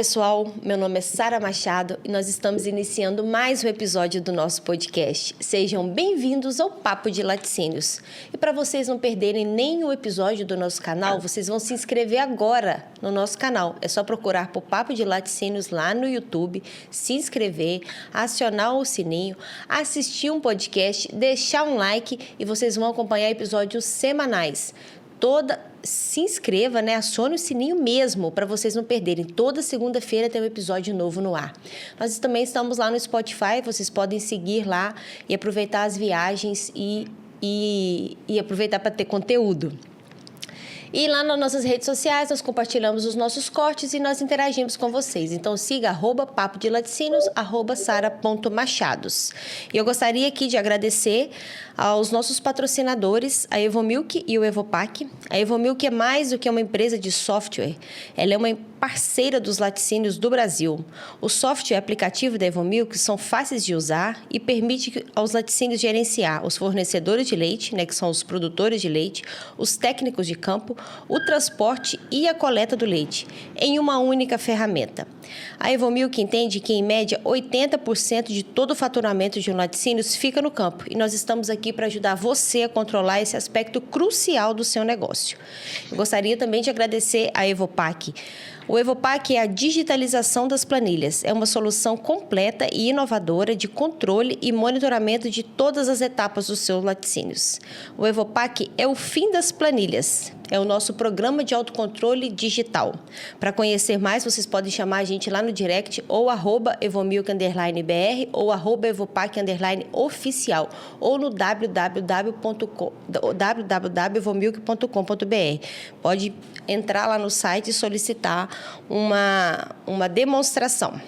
pessoal, meu nome é Sara Machado e nós estamos iniciando mais um episódio do nosso podcast. Sejam bem-vindos ao Papo de Laticínios. E para vocês não perderem nenhum episódio do nosso canal, vocês vão se inscrever agora no nosso canal. É só procurar por Papo de Laticínios lá no YouTube, se inscrever, acionar o sininho, assistir um podcast, deixar um like e vocês vão acompanhar episódios semanais. Se inscreva, né? Acione o sininho mesmo para vocês não perderem. Toda segunda-feira tem um episódio novo no ar. Nós também estamos lá no Spotify, vocês podem seguir lá e aproveitar as viagens e aproveitar para ter conteúdo. E lá nas nossas redes sociais nós compartilhamos os nossos cortes e nós interagimos com vocês. Então siga @papo de laticínios, @sara.machados. E eu gostaria aqui de agradecer aos nossos patrocinadores, a Evomilk e o Evopac. A Evomilk é mais do que uma empresa de software. Ela é uma parceira dos laticínios do Brasil. O software e aplicativo da Evomilk são fáceis de usar e permite aos laticínios gerenciar os fornecedores de leite, né, que são os produtores de leite, os técnicos de campo, o transporte e a coleta do leite, em uma única ferramenta. A Evomilk entende que, em média, 80% de todo o faturamento de um laticínio fica no campo e nós estamos aqui para ajudar você a controlar esse aspecto crucial do seu negócio. Eu gostaria também de agradecer a Evopac. O Evopac é a digitalização das planilhas. É uma solução completa e inovadora de controle e monitoramento de todas as etapas dos seus laticínios. O Evopac é o fim das planilhas. É o nosso programa de autocontrole digital. Para conhecer mais, vocês podem chamar a gente lá no direct ou @evomilk_br ou @evopac_oficial ou no www.evomilk.com.br. Pode entrar lá no site e solicitar uma demonstração.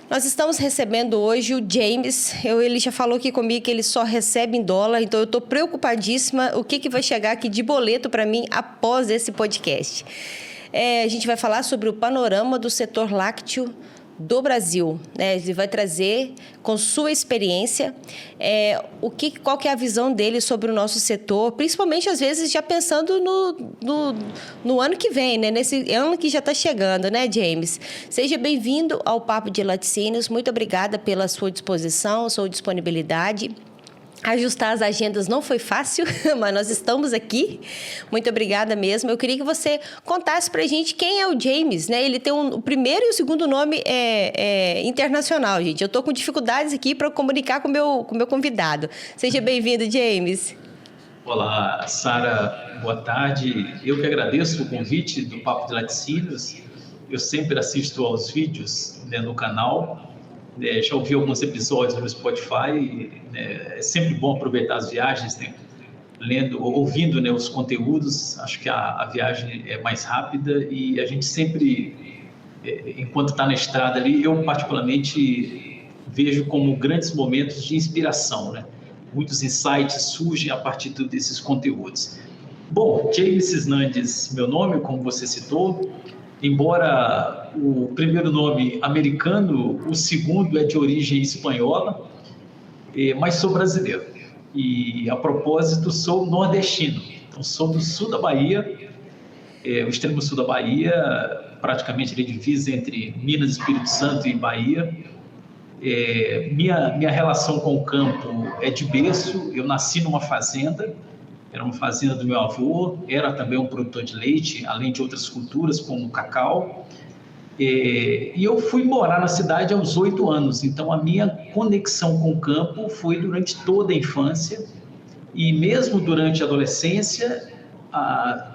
Nós estamos recebendo hoje o James. Ele já falou aqui comigo que ele só recebe em dólar, então eu estou preocupadíssima o que vai chegar aqui de boleto para mim após esse podcast. A gente vai falar sobre o panorama do setor lácteo do Brasil, né? Ele vai trazer, com sua experiência, qual que é a visão dele sobre o nosso setor, principalmente, às vezes, já pensando no ano que vem, né? Nesse ano que já está chegando, né, James? Seja bem-vindo ao Papo de Laticínios. Muito obrigada pela sua disposição, sua disponibilidade. Ajustar as agendas não foi fácil, mas nós estamos aqui. Muito obrigada mesmo. Eu queria que você contasse para a gente quem é o James, né? Ele tem o primeiro e o segundo nome internacional, gente. Eu estou com dificuldades aqui para comunicar com o meu convidado. Seja bem-vindo, James. Olá, Sara. Boa tarde. Eu que agradeço o convite do Papo de Laticínios. Eu sempre assisto aos vídeos, né, no canal. Já ouvi alguns episódios no Spotify, né? É sempre bom aproveitar as viagens, né? Ouvindo, né, os conteúdos. Acho que a viagem é mais rápida e a gente sempre, enquanto está na estrada ali, eu particularmente vejo como grandes momentos de inspiração, né? Muitos insights surgem a partir desses conteúdos. Bom, James Cisnandes, meu nome, como você citou. Embora o primeiro nome americano, o segundo é de origem espanhola, mas sou brasileiro. E, a propósito, sou nordestino. Então, sou do sul da Bahia, o extremo sul da Bahia, praticamente ele divisa entre Minas, Espírito Santo e Bahia. Minha relação com o campo é de berço. Eu nasci numa fazenda. Era uma fazenda do meu avô, era também um produtor de leite, além de outras culturas, como o cacau. E eu fui morar na cidade aos 8 anos, então a minha conexão com o campo foi durante toda a infância. E mesmo durante a adolescência,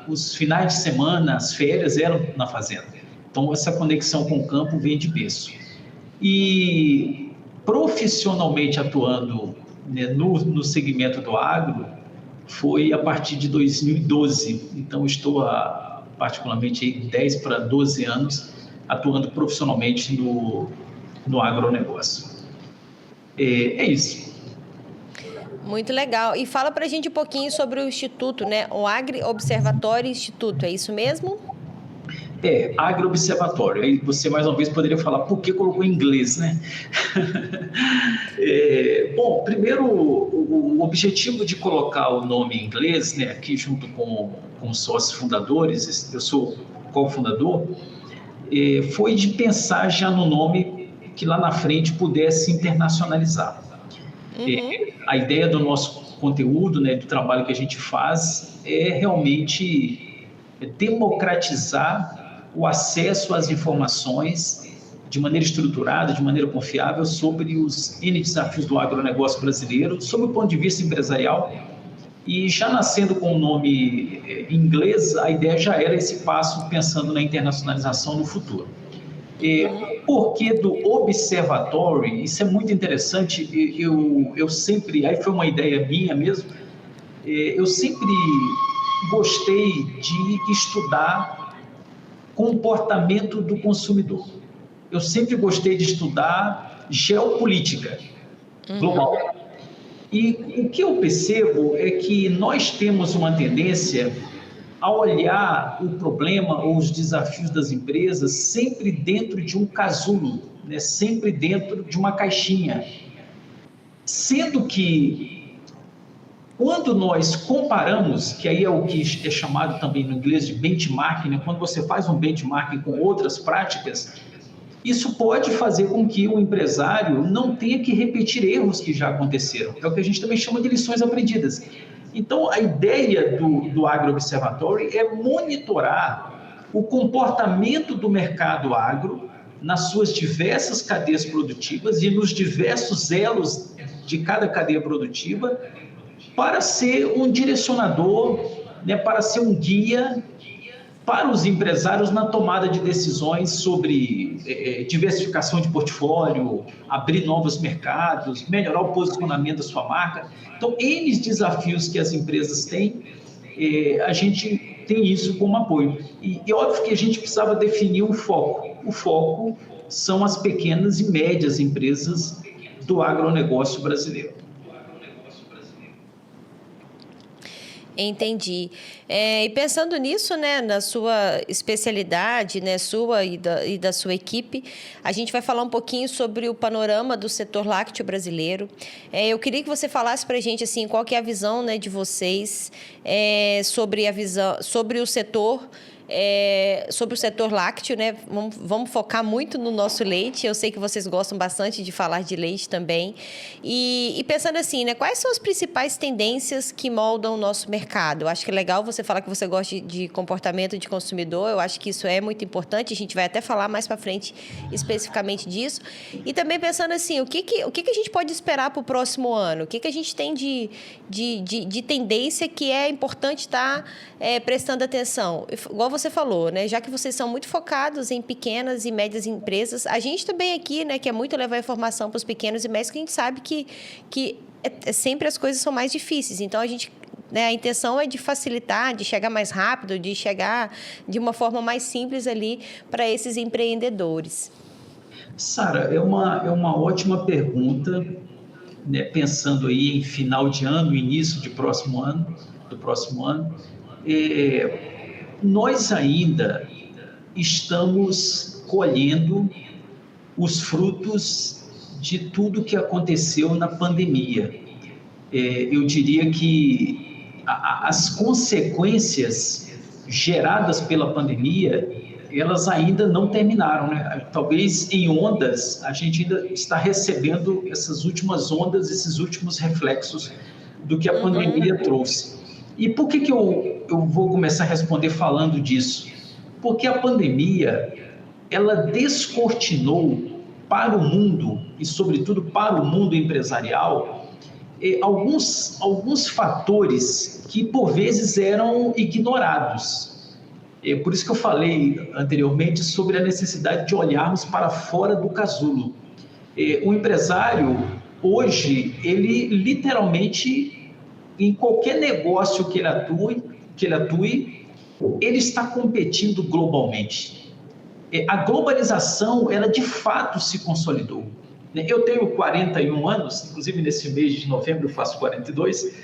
os finais de semana, as férias eram na fazenda. Então essa conexão com o campo vem de berço. E profissionalmente atuando, né, no segmento do agro, foi a partir de 2012. Então, estou há particularmente 10 para 12 anos atuando profissionalmente no agronegócio. É isso. Muito legal. E fala para a gente um pouquinho sobre o Instituto, né? O Agri Observatório Instituto, é isso mesmo? Agro-observatório. Aí você, mais uma vez, poderia falar por que colocou em inglês, né? Bom, primeiro, o objetivo de colocar o nome em inglês, né, aqui junto com os sócios fundadores, eu sou cofundador, foi de pensar já no nome que lá na frente pudesse internacionalizar. A ideia do nosso conteúdo, né, do trabalho que a gente faz, é realmente democratizar o acesso às informações de maneira estruturada, de maneira confiável, sobre os N desafios do agronegócio brasileiro, sob o ponto de vista empresarial. E já nascendo com o nome em inglês, a ideia já era esse passo pensando na internacionalização no futuro. O porquê do Observatory, isso é muito interessante, eu sempre, aí foi uma ideia minha mesmo, eu sempre gostei de estudar comportamento do consumidor. Eu sempre gostei de estudar geopolítica global. E o que eu percebo é que nós temos uma tendência a olhar o problema ou os desafios das empresas sempre dentro de um casulo, né? Sempre dentro de uma caixinha. Sendo que, quando nós comparamos, que aí é o que é chamado também no inglês de benchmarking, né? Quando você faz um benchmarking com outras práticas, isso pode fazer com que o empresário não tenha que repetir erros que já aconteceram. É o que a gente também chama de lições aprendidas. Então, a ideia do Agro Observatory é monitorar o comportamento do mercado agro nas suas diversas cadeias produtivas e nos diversos elos de cada cadeia produtiva, para ser um direcionador, né, para ser um guia para os empresários na tomada de decisões sobre diversificação de portfólio, abrir novos mercados, melhorar o posicionamento da sua marca. Então, N desafios que as empresas têm, a gente tem isso como apoio. E óbvio que a gente precisava definir um foco. O foco são as pequenas e médias empresas do agronegócio brasileiro. Entendi. E pensando nisso, né, na sua especialidade, né, sua e da sua equipe, a gente vai falar um pouquinho sobre o panorama do setor lácteo brasileiro. Eu queria que você falasse para a gente assim, qual que é a visão, né, de vocês sobre o setor. Sobre o setor lácteo, né? Vamos focar muito no nosso leite. Eu sei que vocês gostam bastante de falar de leite também. E pensando assim, né? Quais são as principais tendências que moldam o nosso mercado? Eu acho que é legal você falar que você gosta de comportamento de consumidor. Eu acho que isso é muito importante. A gente vai até falar mais para frente especificamente disso. E também pensando assim, o que a gente pode esperar para o próximo ano? O que a gente tem de tendência que é importante estar prestando atenção? Igual você falou, né? Já que vocês são muito focados em pequenas e médias empresas, a gente também aqui, né, quer muito levar informação para os pequenos e médios, que a gente sabe que sempre as coisas são mais difíceis. Então, né, a intenção é de facilitar, de chegar mais rápido, de chegar de uma forma mais simples ali para esses empreendedores. Sara, é uma ótima pergunta, né, pensando aí em final de ano, início do próximo ano. Nós ainda estamos colhendo os frutos de tudo que aconteceu na pandemia. Eu diria que as consequências geradas pela pandemia, elas ainda não terminaram, né? Talvez em ondas, a gente ainda está recebendo essas últimas ondas, esses últimos reflexos do que a pandemia trouxe. E por que eu vou começar a responder falando disso? Porque a pandemia, ela descortinou para o mundo, e sobretudo para o mundo empresarial, alguns fatores que por vezes eram ignorados. Por isso que eu falei anteriormente sobre a necessidade de olharmos para fora do casulo. O empresário, hoje, ele literalmente, em qualquer negócio que ele atue, ele está competindo globalmente. A globalização, ela de fato se consolidou. Eu tenho 41 anos, inclusive nesse mês de novembro eu faço 42.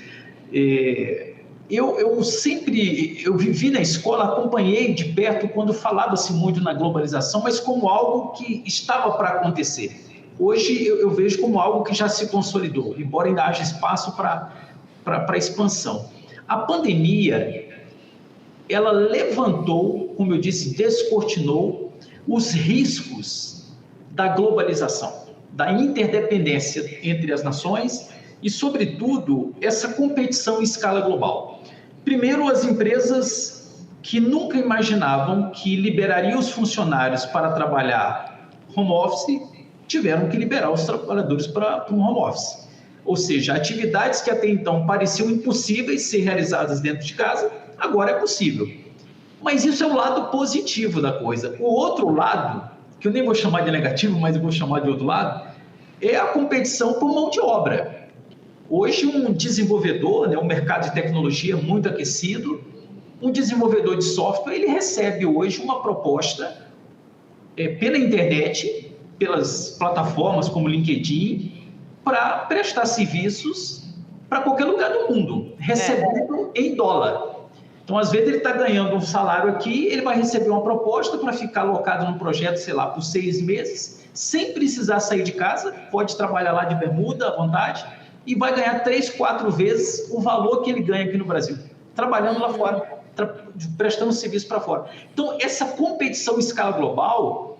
Eu vivi na escola, acompanhei de perto quando falava-se muito na globalização, mas como algo que estava para acontecer. Hoje eu vejo como algo que já se consolidou, embora ainda haja espaço para expansão. A pandemia, ela levantou, como eu disse, descortinou os riscos da globalização, da interdependência entre as nações e, sobretudo, essa competição em escala global. Primeiro, as empresas que nunca imaginavam que liberariam os funcionários para trabalhar home office tiveram que liberar os trabalhadores para um home office. Ou seja, atividades que até então pareciam impossíveis ser realizadas dentro de casa, agora é possível. Mas isso é o lado positivo da coisa. O outro lado, que eu nem vou chamar de negativo, mas eu vou chamar de outro lado, é a competição por mão de obra. Hoje, um desenvolvedor, né, um mercado de tecnologia muito aquecido, um desenvolvedor de software, ele recebe hoje uma proposta pela internet, pelas plataformas como LinkedIn, para prestar serviços para qualquer lugar do mundo, recebendo em dólar. Então, às vezes, ele está ganhando um salário aqui, ele vai receber uma proposta para ficar alocado num projeto, sei lá, por 6 meses, sem precisar sair de casa, pode trabalhar lá de bermuda à vontade, e vai ganhar 3, 4 vezes o valor que ele ganha aqui no Brasil, trabalhando lá fora, prestando serviço para fora. Então, essa competição em escala global,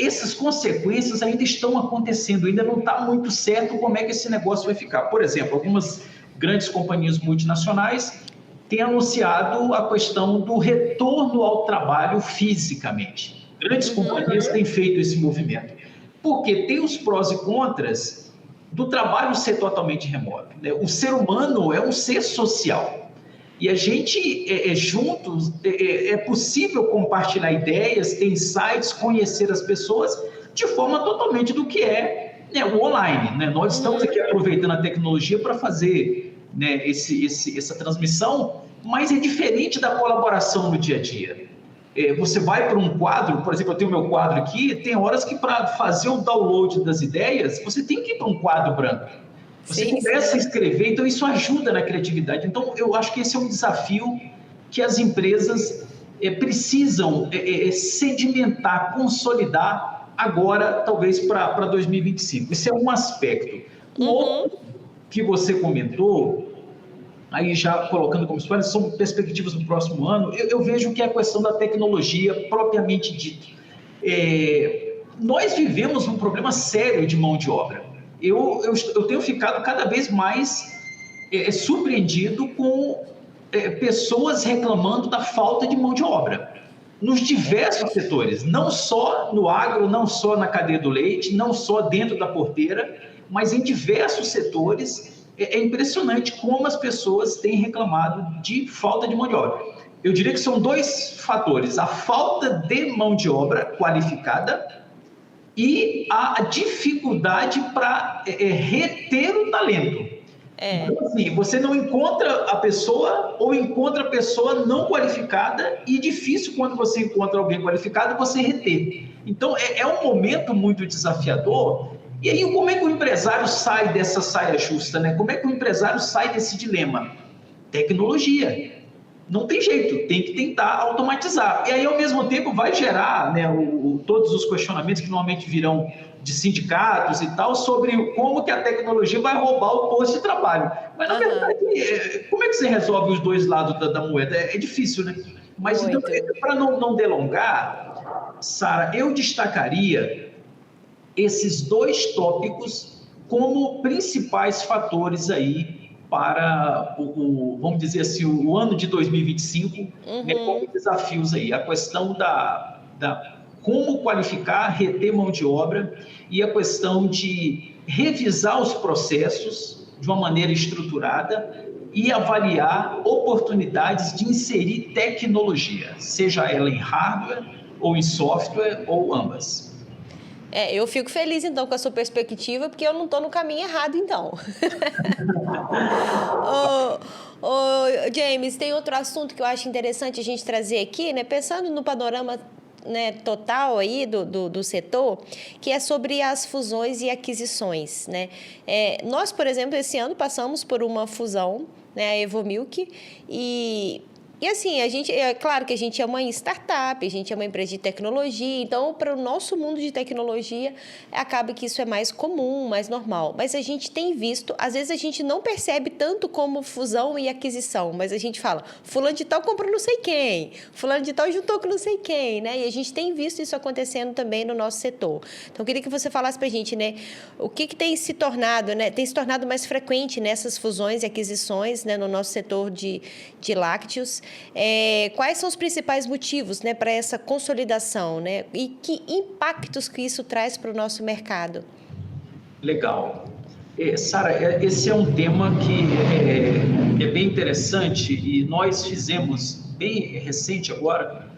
essas consequências ainda estão acontecendo, ainda não está muito certo como é que esse negócio vai ficar. Por exemplo, algumas grandes companhias multinacionais têm anunciado a questão do retorno ao trabalho fisicamente. Grandes companhias têm feito esse movimento, porque tem os prós e contras do trabalho ser totalmente remoto, né? O ser humano é um ser social. E a gente, juntos, é possível compartilhar ideias, ter insights, conhecer as pessoas de forma totalmente do que é, né, o online, né? Nós estamos aqui aproveitando a tecnologia para fazer, né, essa transmissão, mas é diferente da colaboração no dia a dia. Você vai para um quadro, por exemplo, eu tenho meu quadro aqui, tem horas que para fazer o download das ideias, você tem que ir para um quadro branco. Você começa a escrever, então isso ajuda na criatividade. Então, eu acho que esse é um desafio que as empresas precisam sedimentar, consolidar agora, talvez para 2025. Esse é um aspecto. O outro que você comentou, aí já colocando como spoiler, são perspectivas do próximo ano, eu vejo que é a questão da tecnologia propriamente dita. Nós vivemos um problema sério de mão de obra. Eu tenho ficado cada vez mais surpreendido com pessoas reclamando da falta de mão de obra nos diversos setores, não só no agro, não só na cadeia do leite, não só dentro da porteira, mas em diversos setores. É impressionante como as pessoas têm reclamado de falta de mão de obra. Eu diria que são 2 fatores: a falta de mão de obra qualificada e a dificuldade para reter o talento. Então, assim, você não encontra a pessoa ou encontra a pessoa não qualificada, e difícil quando você encontra alguém qualificado você reter. Então, é um momento muito desafiador. E aí, como é que o empresário sai dessa saia justa, né? Como é que o empresário sai desse dilema? Tecnologia. Não tem jeito, tem que tentar automatizar. E aí, ao mesmo tempo, vai gerar, né, todos os questionamentos que normalmente virão de sindicatos e tal, sobre como que a tecnologia vai roubar o posto de trabalho. Mas, na verdade, como é que você resolve os 2 lados da moeda? É difícil, né? Mas, então, para não delongar, Sara, eu destacaria esses 2 tópicos como principais fatores aí para vamos dizer assim, o ano de 2025, né, como desafios aí, a questão da como qualificar, reter mão de obra, e a questão de revisar os processos de uma maneira estruturada e avaliar oportunidades de inserir tecnologia, seja ela em hardware ou em software ou ambas. Eu fico feliz, então, com a sua perspectiva, porque eu não estou no caminho errado, então. James, tem outro assunto que eu acho interessante a gente trazer aqui, né? Pensando no panorama, né, total aí do setor, que é sobre as fusões e aquisições, né? Nós, por exemplo, esse ano passamos por uma fusão, né, a Evomilk, e E assim, é claro que a gente é uma startup, a gente é uma empresa de tecnologia, então para o nosso mundo de tecnologia acaba que isso é mais comum, mais normal. Mas a gente tem visto, às vezes a gente não percebe tanto como fusão e aquisição, mas a gente fala, fulano de tal comprou não sei quem, fulano de tal juntou com não sei quem, né? E a gente tem visto isso acontecendo também no nosso setor. Então eu queria que você falasse para a gente, né, o que tem se tornado, né, tem se tornado mais frequente nessas fusões e aquisições, né, no nosso setor de lácteos. Quais são os principais motivos, né, para essa consolidação, né? E que impactos que isso traz para o nosso mercado? Legal. Sara, esse é um tema que é bem interessante e nós fizemos bem recente agora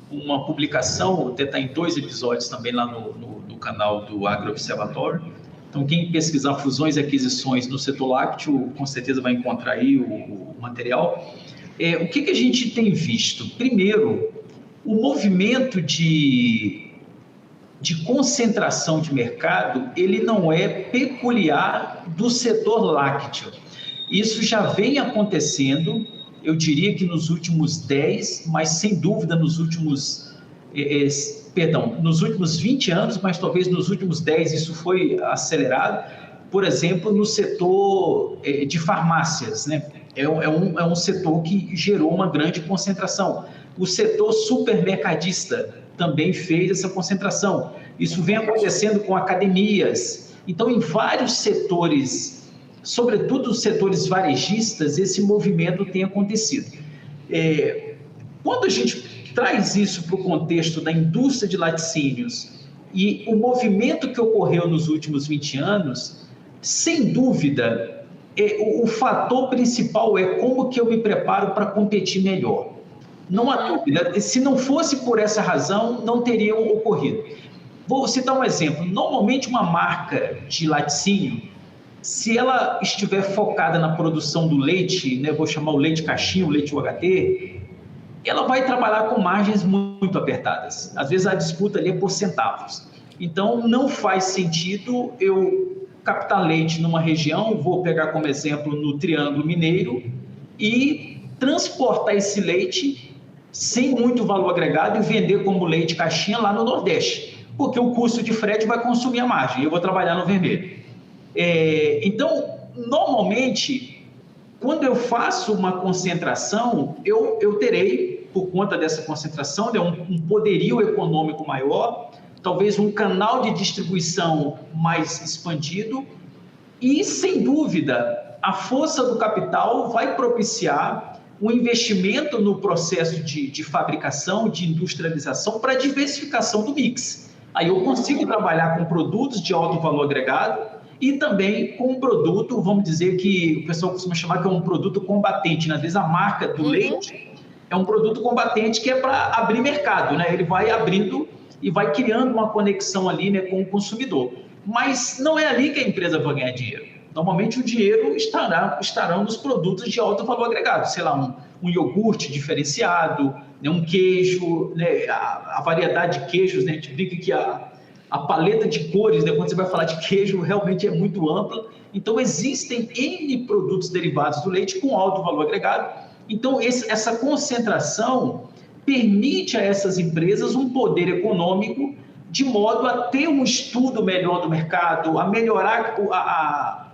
uma publicação, até está em 2 episódios também lá no canal do Agro Observatório. Então, quem pesquisar fusões e aquisições no setor lácteo, com certeza vai encontrar aí o material. O que a gente tem visto? Primeiro, o movimento de concentração de mercado, ele não é peculiar do setor lácteo. Isso já vem acontecendo, eu diria que nos últimos 10, mas sem dúvida nos últimos 20 anos, mas talvez nos últimos 10 isso foi acelerado. Por exemplo, no setor de farmácias, né? É um setor que gerou uma grande concentração. O setor supermercadista também fez essa concentração. Isso vem acontecendo com academias. Então, em vários setores, sobretudo os setores varejistas, esse movimento tem acontecido. Quando a gente traz isso para o contexto da indústria de laticínios e o movimento que ocorreu nos últimos 20 anos, sem dúvida, o fator principal é como que eu me preparo para competir melhor. Não há dúvida, se não fosse por essa razão, não teriam ocorrido. Vou citar um exemplo. Normalmente, uma marca de laticínio, se ela estiver focada na produção do leite, né, vou chamar o leite caixinha, o leite UHT, ela vai trabalhar com margens muito apertadas. Às vezes, a disputa ali é por centavos. Então, não faz sentido eu captar leite numa região, vou pegar como exemplo no Triângulo Mineiro, e transportar esse leite sem muito valor agregado e vender como leite caixinha lá no Nordeste, porque o custo de frete vai consumir a margem, e eu vou trabalhar no vermelho. Então, normalmente, quando eu faço uma concentração, eu terei, por conta dessa concentração, um poderio econômico maior, talvez um canal de distribuição mais expandido e, sem dúvida, a força do capital vai propiciar um investimento no processo de fabricação, de industrialização para diversificação do mix. Aí eu consigo trabalhar com produtos de alto valor agregado e também com um produto, vamos dizer que o pessoal costuma chamar que é um produto combatente, né? Às vezes a marca do leite é um produto combatente que é para abrir mercado, né? Ele vai abrindo e vai criando uma conexão ali, né, com o consumidor. Mas não é ali que a empresa vai ganhar dinheiro. Normalmente o dinheiro estarão nos produtos de alto valor agregado, sei lá, um iogurte diferenciado, né, um queijo, né, a variedade de queijos, né, a gente brinca que a paleta de cores, né, quando você vai falar de queijo, realmente é muito ampla. Então, existem N produtos derivados do leite com alto valor agregado. Então, essa concentração permite a essas empresas um poder econômico de modo a ter um estudo melhor do mercado, a melhorar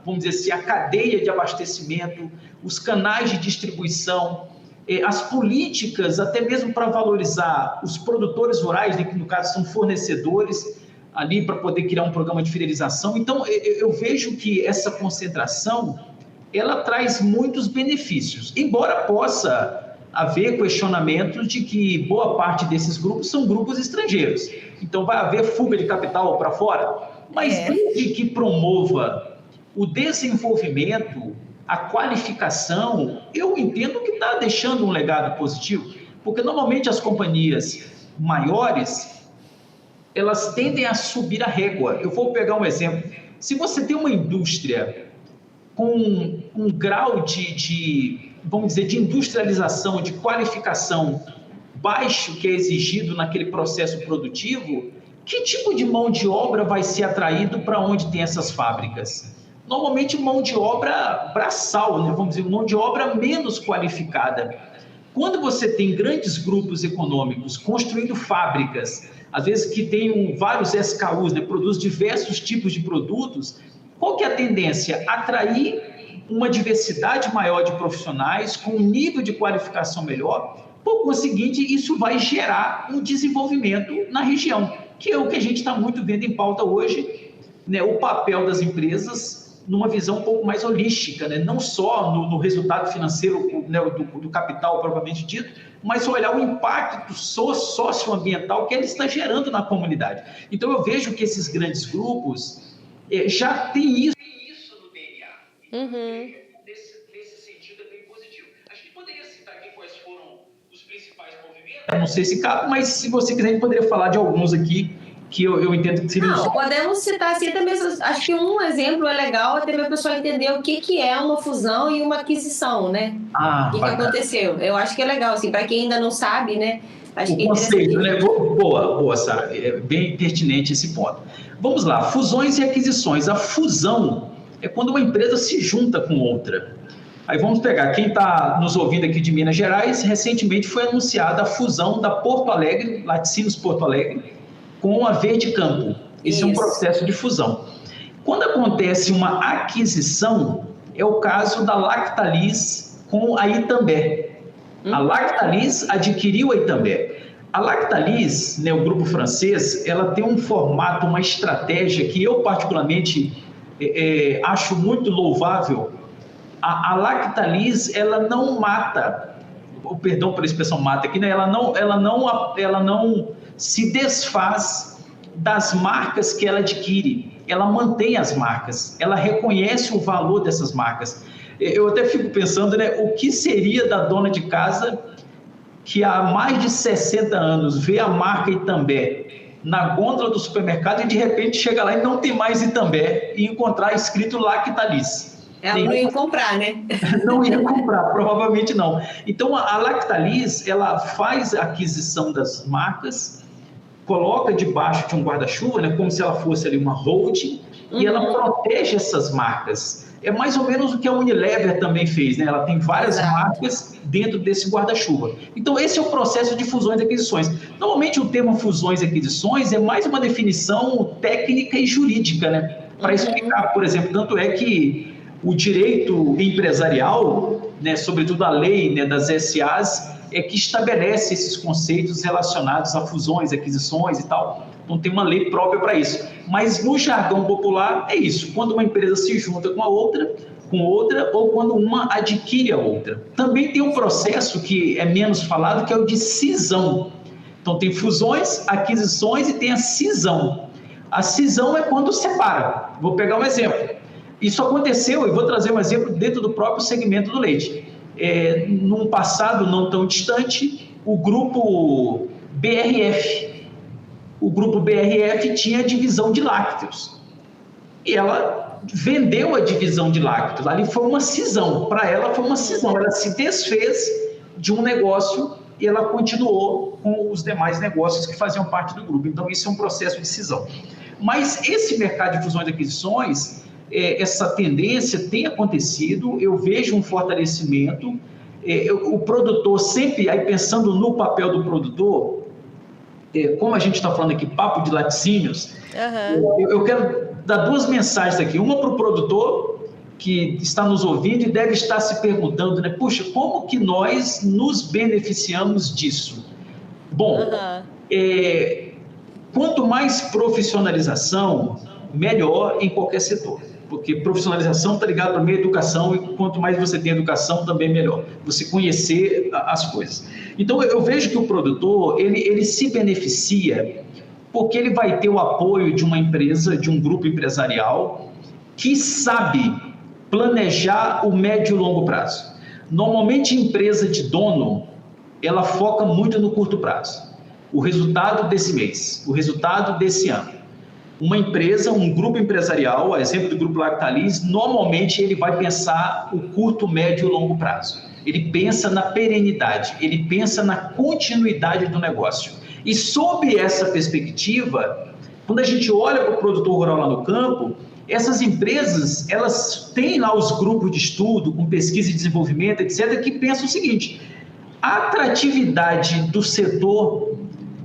vamos dizer assim, a cadeia de abastecimento, os canais de distribuição, as políticas, até mesmo para valorizar os produtores rurais, né, que no caso são fornecedores, ali para poder criar um programa de fidelização. Então, eu vejo que essa concentração, ela traz muitos benefícios, embora possa haver questionamentos de que boa parte desses grupos são grupos estrangeiros. Então, vai haver fuga de capital para fora, mas desde que promova o desenvolvimento, a qualificação, eu entendo que está deixando um legado positivo, porque normalmente as companhias maiores, elas tendem a subir a régua. Eu vou pegar um exemplo. Se você tem uma indústria com um grau vamos dizer, de industrialização, de qualificação baixo que é exigido naquele processo produtivo, que tipo de mão de obra vai ser atraído para onde tem essas fábricas? Normalmente mão de obra braçal, né? Vamos dizer, mão de obra menos qualificada. Quando você tem grandes grupos econômicos construindo fábricas, às vezes que tem vários SKUs, né, produz diversos tipos de produtos, qual que é a tendência? Atrair uma diversidade maior de profissionais com um nível de qualificação melhor. Por conseguinte, isso vai gerar um desenvolvimento na região, que é o que a gente está muito vendo em pauta hoje, né, o papel das empresas numa visão um pouco mais holística, né, não só no resultado financeiro, né, do capital propriamente dito, mas olhar o impacto socioambiental que ele está gerando na comunidade. Então, eu vejo que esses grandes grupos já têm isso no DNA. Uhum. Nesse sentido, é bem positivo. A gente poderia citar aqui quais foram os principais movimentos? Eu não sei se cabe, mas se você quiser, a gente poderia falar de alguns aqui que eu entendo que seriam... Não, podemos citar assim também. Acho que um exemplo é legal até para a pessoa entender o que é uma fusão e uma aquisição, né? O que aconteceu. Eu acho que é legal, assim, para quem ainda não sabe, né? Acho que o conceito, né? Boa, Sara. É bem pertinente esse ponto. Vamos lá, fusões e aquisições. A fusão é quando uma empresa se junta com outra. Aí vamos pegar, quem está nos ouvindo aqui de Minas Gerais, recentemente foi anunciada a fusão da Porto Alegre, Laticínios Porto Alegre, com a Verde Campo. Esse é um processo de fusão. Quando acontece uma aquisição, é o caso da Lactalis com a Itambé. A Lactalis adquiriu a Itambé. A Lactalis, né, o grupo francês, ela tem um formato, uma estratégia que eu particularmente acho muito louvável. A Lactalis, ela não mata, perdão pela expressão mata aqui, né? Ela não se desfaz das marcas que ela adquire, ela mantém as marcas, ela reconhece o valor dessas marcas. Eu até fico pensando, né, o que seria da dona de casa que há mais de 60 anos vê a marca Itambé na gôndola do supermercado e de repente chega lá e não tem mais Itambé e encontrar escrito Lactalis. Ela não ia comprar, né? Não ia comprar, provavelmente não. Então, a Lactalis, ela faz a aquisição das marcas, coloca debaixo de um guarda-chuva, né, como se ela fosse ali uma holding, e ela protege essas marcas. É mais ou menos o que a Unilever também fez, né? Ela tem várias marcas dentro desse guarda-chuva. Então, esse é o processo de fusões e aquisições. Normalmente, o termo fusões e aquisições é mais uma definição técnica e jurídica, né? Para explicar, por exemplo, tanto é que o direito empresarial, né, sobretudo a lei, né, das SAs, é que estabelece esses conceitos relacionados a fusões, aquisições e tal. Então, tem uma lei própria para isso. Mas, no jargão popular, é isso. Quando uma empresa se junta com outra, ou quando uma adquire a outra. Também tem um processo que é menos falado, que é o de cisão. Então, tem fusões, aquisições e tem a cisão. A cisão é quando separa. Vou pegar um exemplo. Isso aconteceu, e vou trazer um exemplo dentro do próprio segmento do leite. Num passado não tão distante, o grupo BRF tinha a divisão de lácteos. E ela vendeu a divisão de lácteos. Ali foi uma cisão. Para ela foi uma cisão. Ela se desfez de um negócio e ela continuou com os demais negócios que faziam parte do grupo. Então, isso é um processo de cisão. Mas esse mercado de fusões e aquisições, essa tendência tem acontecido, eu vejo um fortalecimento. O produtor sempre, aí pensando no papel do produtor, como a gente está falando aqui, papo de laticínios, eu quero dar duas mensagens aqui. Uma para o produtor que está nos ouvindo e deve estar se perguntando, né? Puxa, como que nós nos beneficiamos disso? Bom, quanto mais profissionalização, melhor em qualquer setor. Porque profissionalização está ligado para a meio educação e quanto mais você tem educação, também melhor. Você conhecer as coisas. Então, eu vejo que o produtor, ele se beneficia porque ele vai ter o apoio de uma empresa, de um grupo empresarial que sabe planejar o médio e longo prazo. Normalmente, empresa de dono, ela foca muito no curto prazo. O resultado desse mês, o resultado desse ano. Uma empresa, um grupo empresarial, a exemplo do Grupo Lactalis, normalmente ele vai pensar o curto, médio e longo prazo. Ele pensa na perenidade, ele pensa na continuidade do negócio. E sob essa perspectiva, quando a gente olha para o produtor rural lá no campo, essas empresas, elas têm lá os grupos de estudo, com pesquisa e desenvolvimento, etc., que pensam o seguinte: A atratividade do setor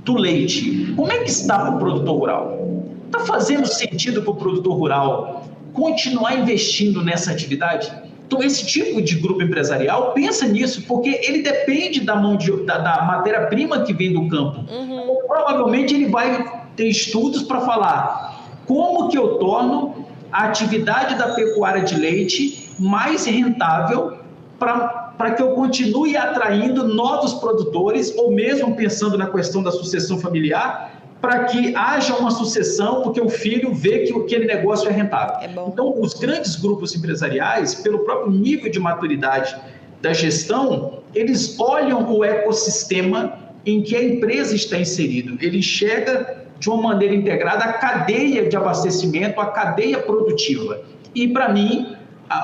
do leite, como é que está para o produtor rural? Está fazendo sentido para o produtor rural continuar investindo nessa atividade? Então, esse tipo de grupo empresarial pensa nisso, porque ele depende da matéria-prima que vem do campo. Então, provavelmente ele vai ter estudos para falar como que eu torno a atividade da pecuária de leite mais rentável para que eu continue atraindo novos produtores, ou mesmo pensando na questão da sucessão familiar, para que haja uma sucessão, porque o filho vê que aquele negócio é rentável. Então, os grandes grupos empresariais, pelo próprio nível de maturidade da gestão, eles olham o ecossistema em que a empresa está inserido. Ele chega de uma maneira integrada a cadeia de abastecimento, a cadeia produtiva. E, para mim,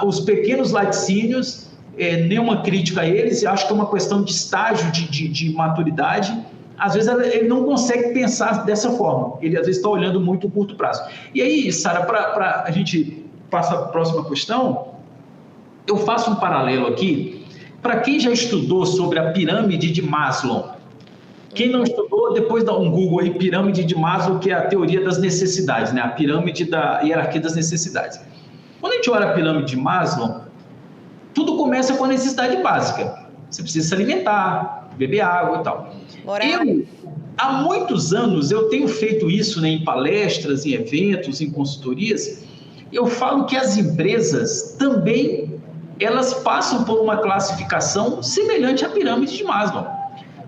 os pequenos laticínios, nenhuma crítica a eles, eu acho que é uma questão de estágio de maturidade. Às vezes ele não consegue pensar dessa forma, ele às vezes está olhando muito o curto prazo. E aí, Sara, para a gente passar para a próxima questão, eu faço um paralelo aqui, para quem já estudou sobre a pirâmide de Maslow. Quem não estudou, depois dá um Google aí, pirâmide de Maslow, que é a teoria das necessidades, né? A pirâmide da hierarquia das necessidades. Quando a gente olha a pirâmide de Maslow, tudo começa com a necessidade básica. Você precisa se alimentar, beber água e tal. Há muitos anos, eu tenho feito isso, né, em palestras, em eventos, em consultorias. Eu falo que as empresas também, elas passam por uma classificação semelhante à pirâmide de Maslow.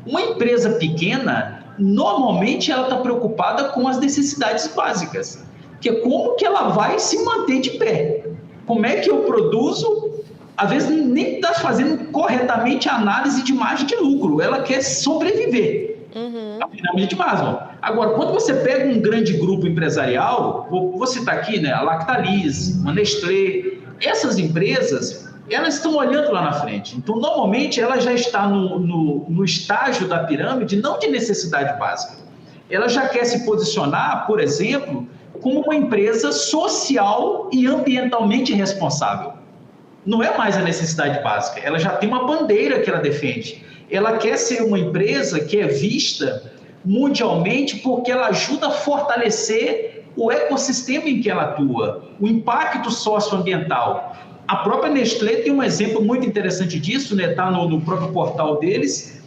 Uma empresa pequena, normalmente ela está preocupada com as necessidades básicas, que é como que ela vai se manter de pé. Como é que eu produzo? Às vezes nem está fazendo corretamente a análise de margem de lucro, ela quer sobreviver. A pirâmide de Maslow. Agora, quando você pega um grande grupo empresarial, vou citar aqui, né, a Lactalis, a Nestlé, essas empresas, elas estão olhando lá na frente. Então, normalmente, ela já está no estágio da pirâmide, não de necessidade básica. Ela já quer se posicionar, por exemplo, como uma empresa social e ambientalmente responsável. Não é mais a necessidade básica, ela já tem uma bandeira que ela defende. Ela quer ser uma empresa que é vista mundialmente porque ela ajuda a fortalecer o ecossistema em que ela atua, o impacto socioambiental. A própria Nestlé tem um exemplo muito interessante disso, né? Está no próprio portal deles,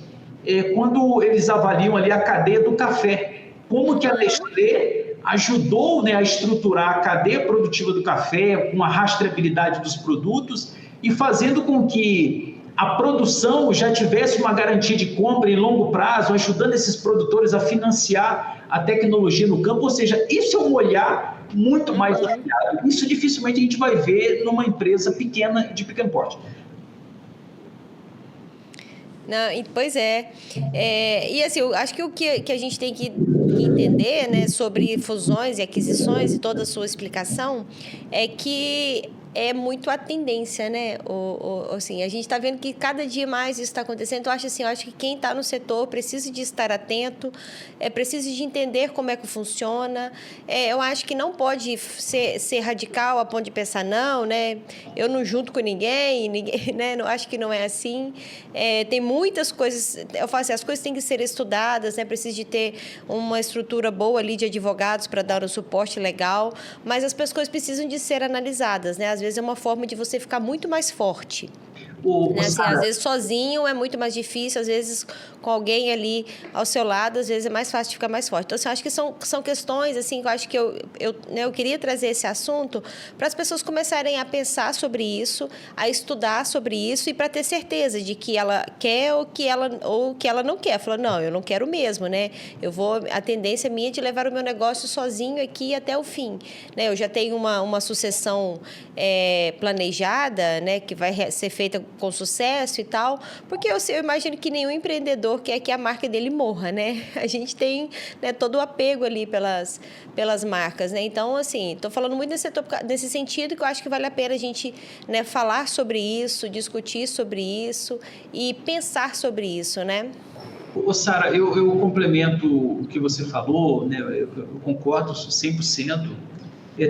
quando eles avaliam ali a cadeia do café. Como que a Nestlé ajudou, né, a estruturar a cadeia produtiva do café, com a rastreabilidade dos produtos e fazendo com que a produção já tivesse uma garantia de compra em longo prazo, ajudando esses produtores a financiar a tecnologia no campo. Ou seja, isso é um olhar muito mais ampliado. Isso dificilmente a gente vai ver numa empresa pequena, de pequeno porte. Não, pois é. E assim, eu acho que o que a gente tem que entender, né, sobre fusões e aquisições e toda a sua explicação é que é muito a tendência, né? Assim, a gente está vendo que cada dia mais isso está acontecendo. Então, eu acho que quem está no setor precisa de estar atento, precisa de entender como é que funciona. Eu acho que não pode ser radical a ponto de pensar, não, né? Eu não junto com ninguém, né? Não, acho que não é assim. Tem muitas coisas, eu falo assim, as coisas têm que ser estudadas, né? Precisa de ter uma estrutura boa ali de advogados para dar um suporte legal, mas as coisas precisam de ser analisadas, né? Às vezes é uma forma de você ficar muito mais forte. Né? Assim, às vezes sozinho é muito mais difícil, às vezes com alguém ali ao seu lado, às vezes é mais fácil de ficar mais forte. Então, assim, eu acho que são questões assim, que eu acho que eu queria trazer esse assunto para as pessoas começarem a pensar sobre isso, a estudar sobre isso e para ter certeza de que ela quer ou que ela não quer. Falou, não, eu não quero mesmo, né? A tendência minha é de levar o meu negócio sozinho aqui até o fim. Né? Eu já tenho uma sucessão planejada, né, que vai ser feita com sucesso e tal, porque eu imagino que nenhum empreendedor quer que a marca dele morra, né? A gente tem, né, todo o apego ali pelas marcas, né? Então, assim, estou falando muito nesse sentido, que eu acho que vale a pena a gente, né, falar sobre isso, discutir sobre isso e pensar sobre isso, né? Sara, eu complemento o que você falou, né? Eu concordo 100%.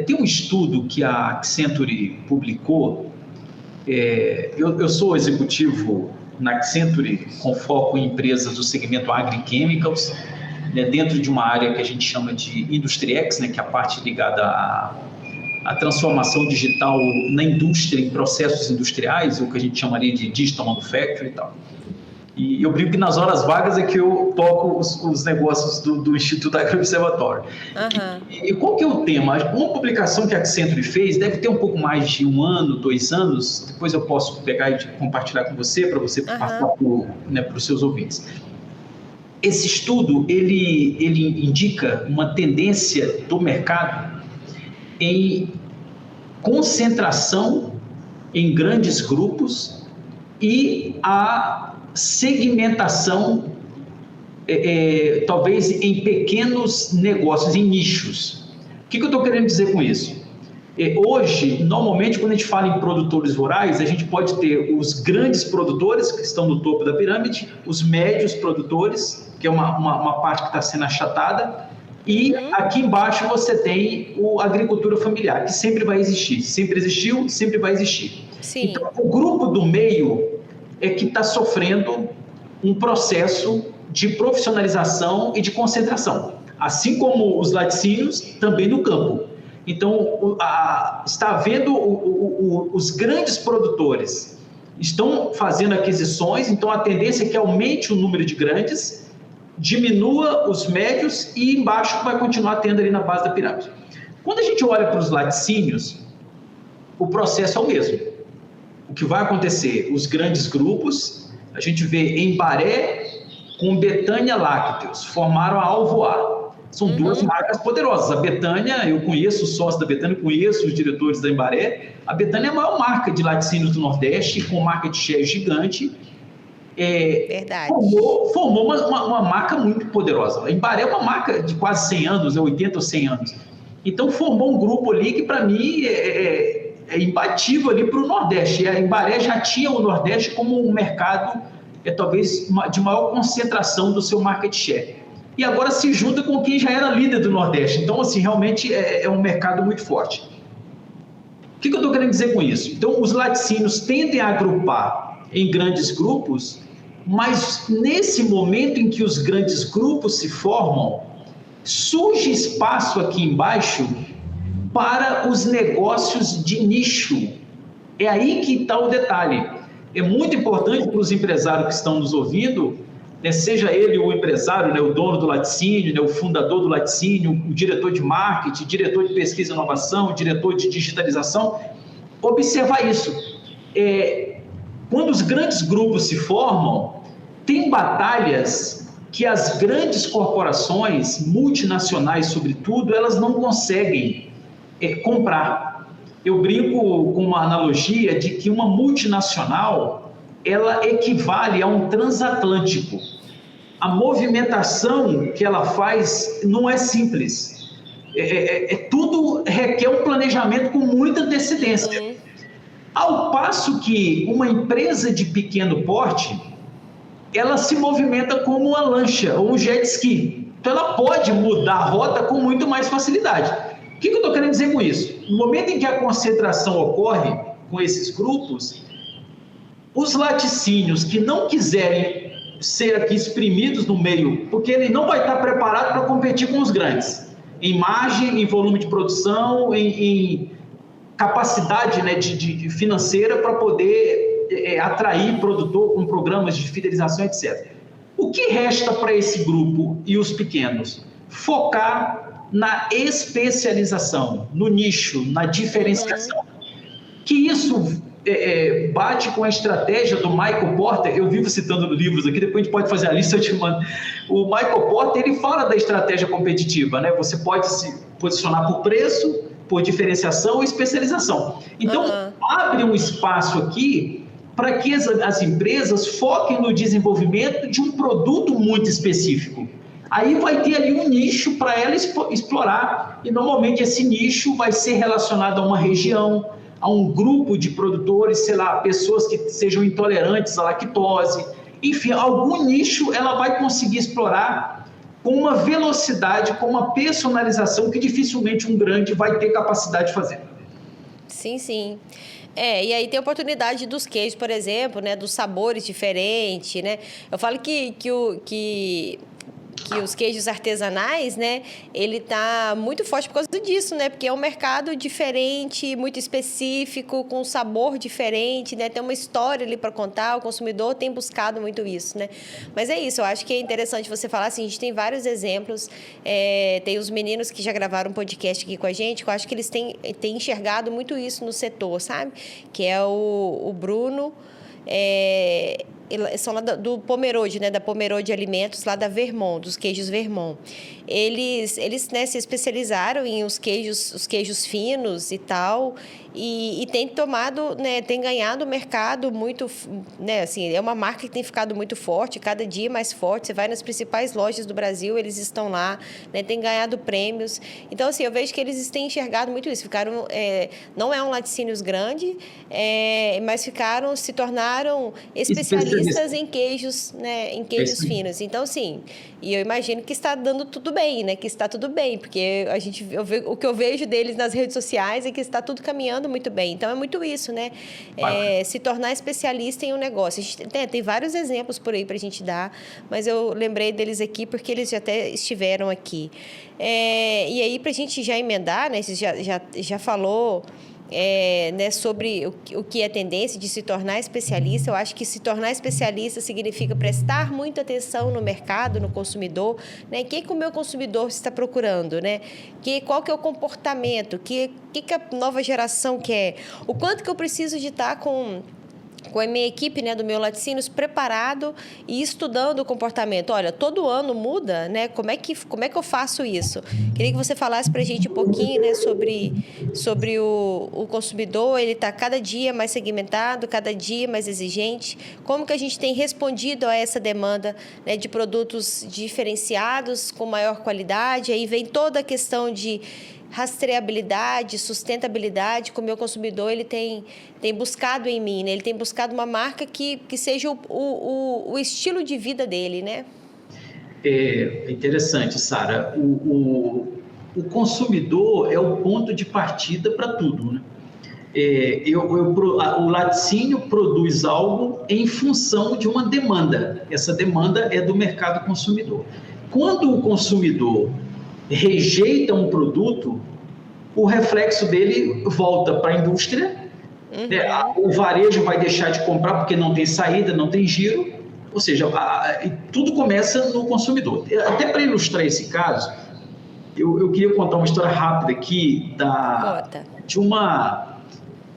Tem um estudo que a Accenture publicou. Eu sou executivo na Accenture, com foco em empresas do segmento agri-chemicals, né, dentro de uma área que a gente chama de IndustryX, né, que é a parte ligada à transformação digital na indústria, em processos industriais, o que a gente chamaria de Digital Manufacturing e tal. E eu brinco que nas horas vagas é que eu toco os negócios do Instituto Agro-Observatório. E qual que é o tema? Uma publicação que a Accenture fez deve ter um pouco mais de 1 ano, 2 anos, depois eu posso pegar e compartilhar com você, para você passar para os seus ouvintes. Esse estudo, ele indica uma tendência do mercado em concentração em grandes grupos e a segmentação, talvez em pequenos negócios, em nichos. O que eu estou querendo dizer com isso? Hoje, normalmente, quando a gente fala em produtores rurais, a gente pode ter os grandes produtores, que estão no topo da pirâmide, os médios produtores, que é uma parte que está sendo achatada, e aqui embaixo você tem a agricultura familiar, que sempre vai existir, sempre existiu, sempre vai existir. Sim. Então, o grupo do meio é que está sofrendo um processo de profissionalização e de concentração, assim como os laticínios, também no campo. Então, está havendo os grandes produtores estão fazendo aquisições, então a tendência é que aumente o número de grandes, diminua os médios e embaixo vai continuar tendo ali na base da pirâmide. Quando a gente olha para os laticínios, o processo é o mesmo. O que vai acontecer? Os grandes grupos, a gente vê Embaré com Betânia Lácteos, formaram a Alvoar. São duas marcas poderosas. A Betânia, eu conheço os sócios da Betânia, conheço os diretores da Embaré. A Betânia é a maior marca de laticínios do Nordeste, com market share gigante. Verdade. Formou uma marca muito poderosa. A Embaré é uma marca de quase 100 anos, 80 ou 100 anos. Então, formou um grupo ali que, para mim, é imbatível ali para o Nordeste. A Embaré já tinha o Nordeste como um mercado, talvez, de maior concentração do seu market share. E agora se junta com quem já era líder do Nordeste. Então, assim, realmente é um mercado muito forte. O que eu estou querendo dizer com isso? Então, os laticínios tendem a agrupar em grandes grupos, mas nesse momento em que os grandes grupos se formam, surge espaço aqui embaixo para os negócios de nicho. É aí que está o detalhe. É muito importante para os empresários que estão nos ouvindo, seja ele o empresário, o dono do laticínio, o fundador do laticínio, o diretor de marketing, diretor de pesquisa e inovação, diretor de digitalização, observar isso. Quando os grandes grupos se formam, tem batalhas que as grandes corporações, multinacionais sobretudo, elas não conseguem comprar. Eu brinco com uma analogia de que uma multinacional, ela equivale a um transatlântico. A movimentação que ela faz não é simples. Tudo requer um planejamento com muita antecedência. Ao passo que uma empresa de pequeno porte, ela se movimenta como uma lancha ou um jet ski. Então, ela pode mudar a rota com muito mais facilidade. O que eu estou querendo dizer com isso? No momento em que a concentração ocorre com esses grupos, os laticínios que não quiserem ser aqui exprimidos no meio, porque ele não vai estar preparado para competir com os grandes, em margem, em volume de produção, em capacidade, de financeira para poder atrair produtor com programas de fidelização, etc. O que resta para esse grupo e os pequenos? Focar na especialização, no nicho, na diferenciação. Que isso bate com a estratégia do Michael Porter. Eu vivo citando livros aqui, depois a gente pode fazer a lista, eu te mando. O Michael Porter, ele fala da estratégia competitiva, Você pode se posicionar por preço, por diferenciação e especialização. Então, abre um espaço aqui para que as empresas foquem no desenvolvimento de um produto muito específico. Aí vai ter ali um nicho para ela explorar, e normalmente esse nicho vai ser relacionado a uma região, a um grupo de produtores, pessoas que sejam intolerantes à lactose, enfim, algum nicho ela vai conseguir explorar com uma velocidade, com uma personalização que dificilmente um grande vai ter capacidade de fazer. Sim, sim. E aí tem a oportunidade dos queijos, por exemplo, né? Dos sabores diferentes, né? Eu falo que os queijos artesanais, né, ele tá muito forte por causa disso, né, porque é um mercado diferente, muito específico, com um sabor diferente, né, tem uma história ali para contar, o consumidor tem buscado muito isso, né, mas é isso, eu acho que é interessante você falar assim, a gente tem vários exemplos, tem os meninos que já gravaram um podcast aqui com a gente, que eu acho que eles têm enxergado muito isso no setor, sabe, que é o Bruno, são lá do Pomerode, né, da Pomerode Alimentos, lá da Vermont, dos queijos Vermont. Eles né, se especializaram em os queijos finos e tal, e tem tomado, né, tem ganhado mercado muito, né, assim, é uma marca que tem ficado muito forte, cada dia mais forte. Você vai nas principais lojas do Brasil, eles estão lá, né, tem ganhado prêmios. Então, assim, eu vejo que eles têm enxergado muito isso. Ficaram, não é um laticínios grande, mas se tornaram especialistas em queijos, né, em queijos finos. Então, assim, e eu imagino que está dando tudo bem, né, que está tudo bem, porque o que eu vejo deles nas redes sociais é que está tudo caminhando muito bem. Então, é muito isso, né, se tornar especialista em um negócio. A gente tem vários exemplos por aí para a gente dar, mas eu lembrei deles aqui porque eles já até estiveram aqui. E aí, para a gente já emendar, né, você já falou... né, sobre o que é tendência de se tornar especialista. Eu acho que se tornar especialista significa prestar muita atenção no mercado, no consumidor, né? O que o meu consumidor está procurando, né? Qual que é o comportamento, o que a nova geração quer, o quanto que eu preciso de estar com a minha equipe, né, do meu Laticínios preparado e estudando o comportamento. Olha, todo ano muda, né? Como é que eu faço isso? Queria que você falasse para a gente um pouquinho, né, sobre o consumidor. Ele está cada dia mais segmentado, cada dia mais exigente. Como que a gente tem respondido a essa demanda, né, de produtos diferenciados, com maior qualidade? Aí vem toda a questão de rastreabilidade, sustentabilidade, que o meu consumidor ele tem buscado em mim, né? Ele tem buscado uma marca que seja o estilo de vida dele, né? É interessante, Sara. O consumidor é o ponto de partida para tudo, né? O laticínio produz algo em função de uma demanda. Essa demanda é do mercado consumidor. Quando o consumidor rejeita um produto, o reflexo dele volta para a indústria, né? O varejo vai deixar de comprar porque não tem saída, não tem giro, ou seja, tudo começa no consumidor. Até para ilustrar esse caso, eu queria contar uma história rápida aqui de uma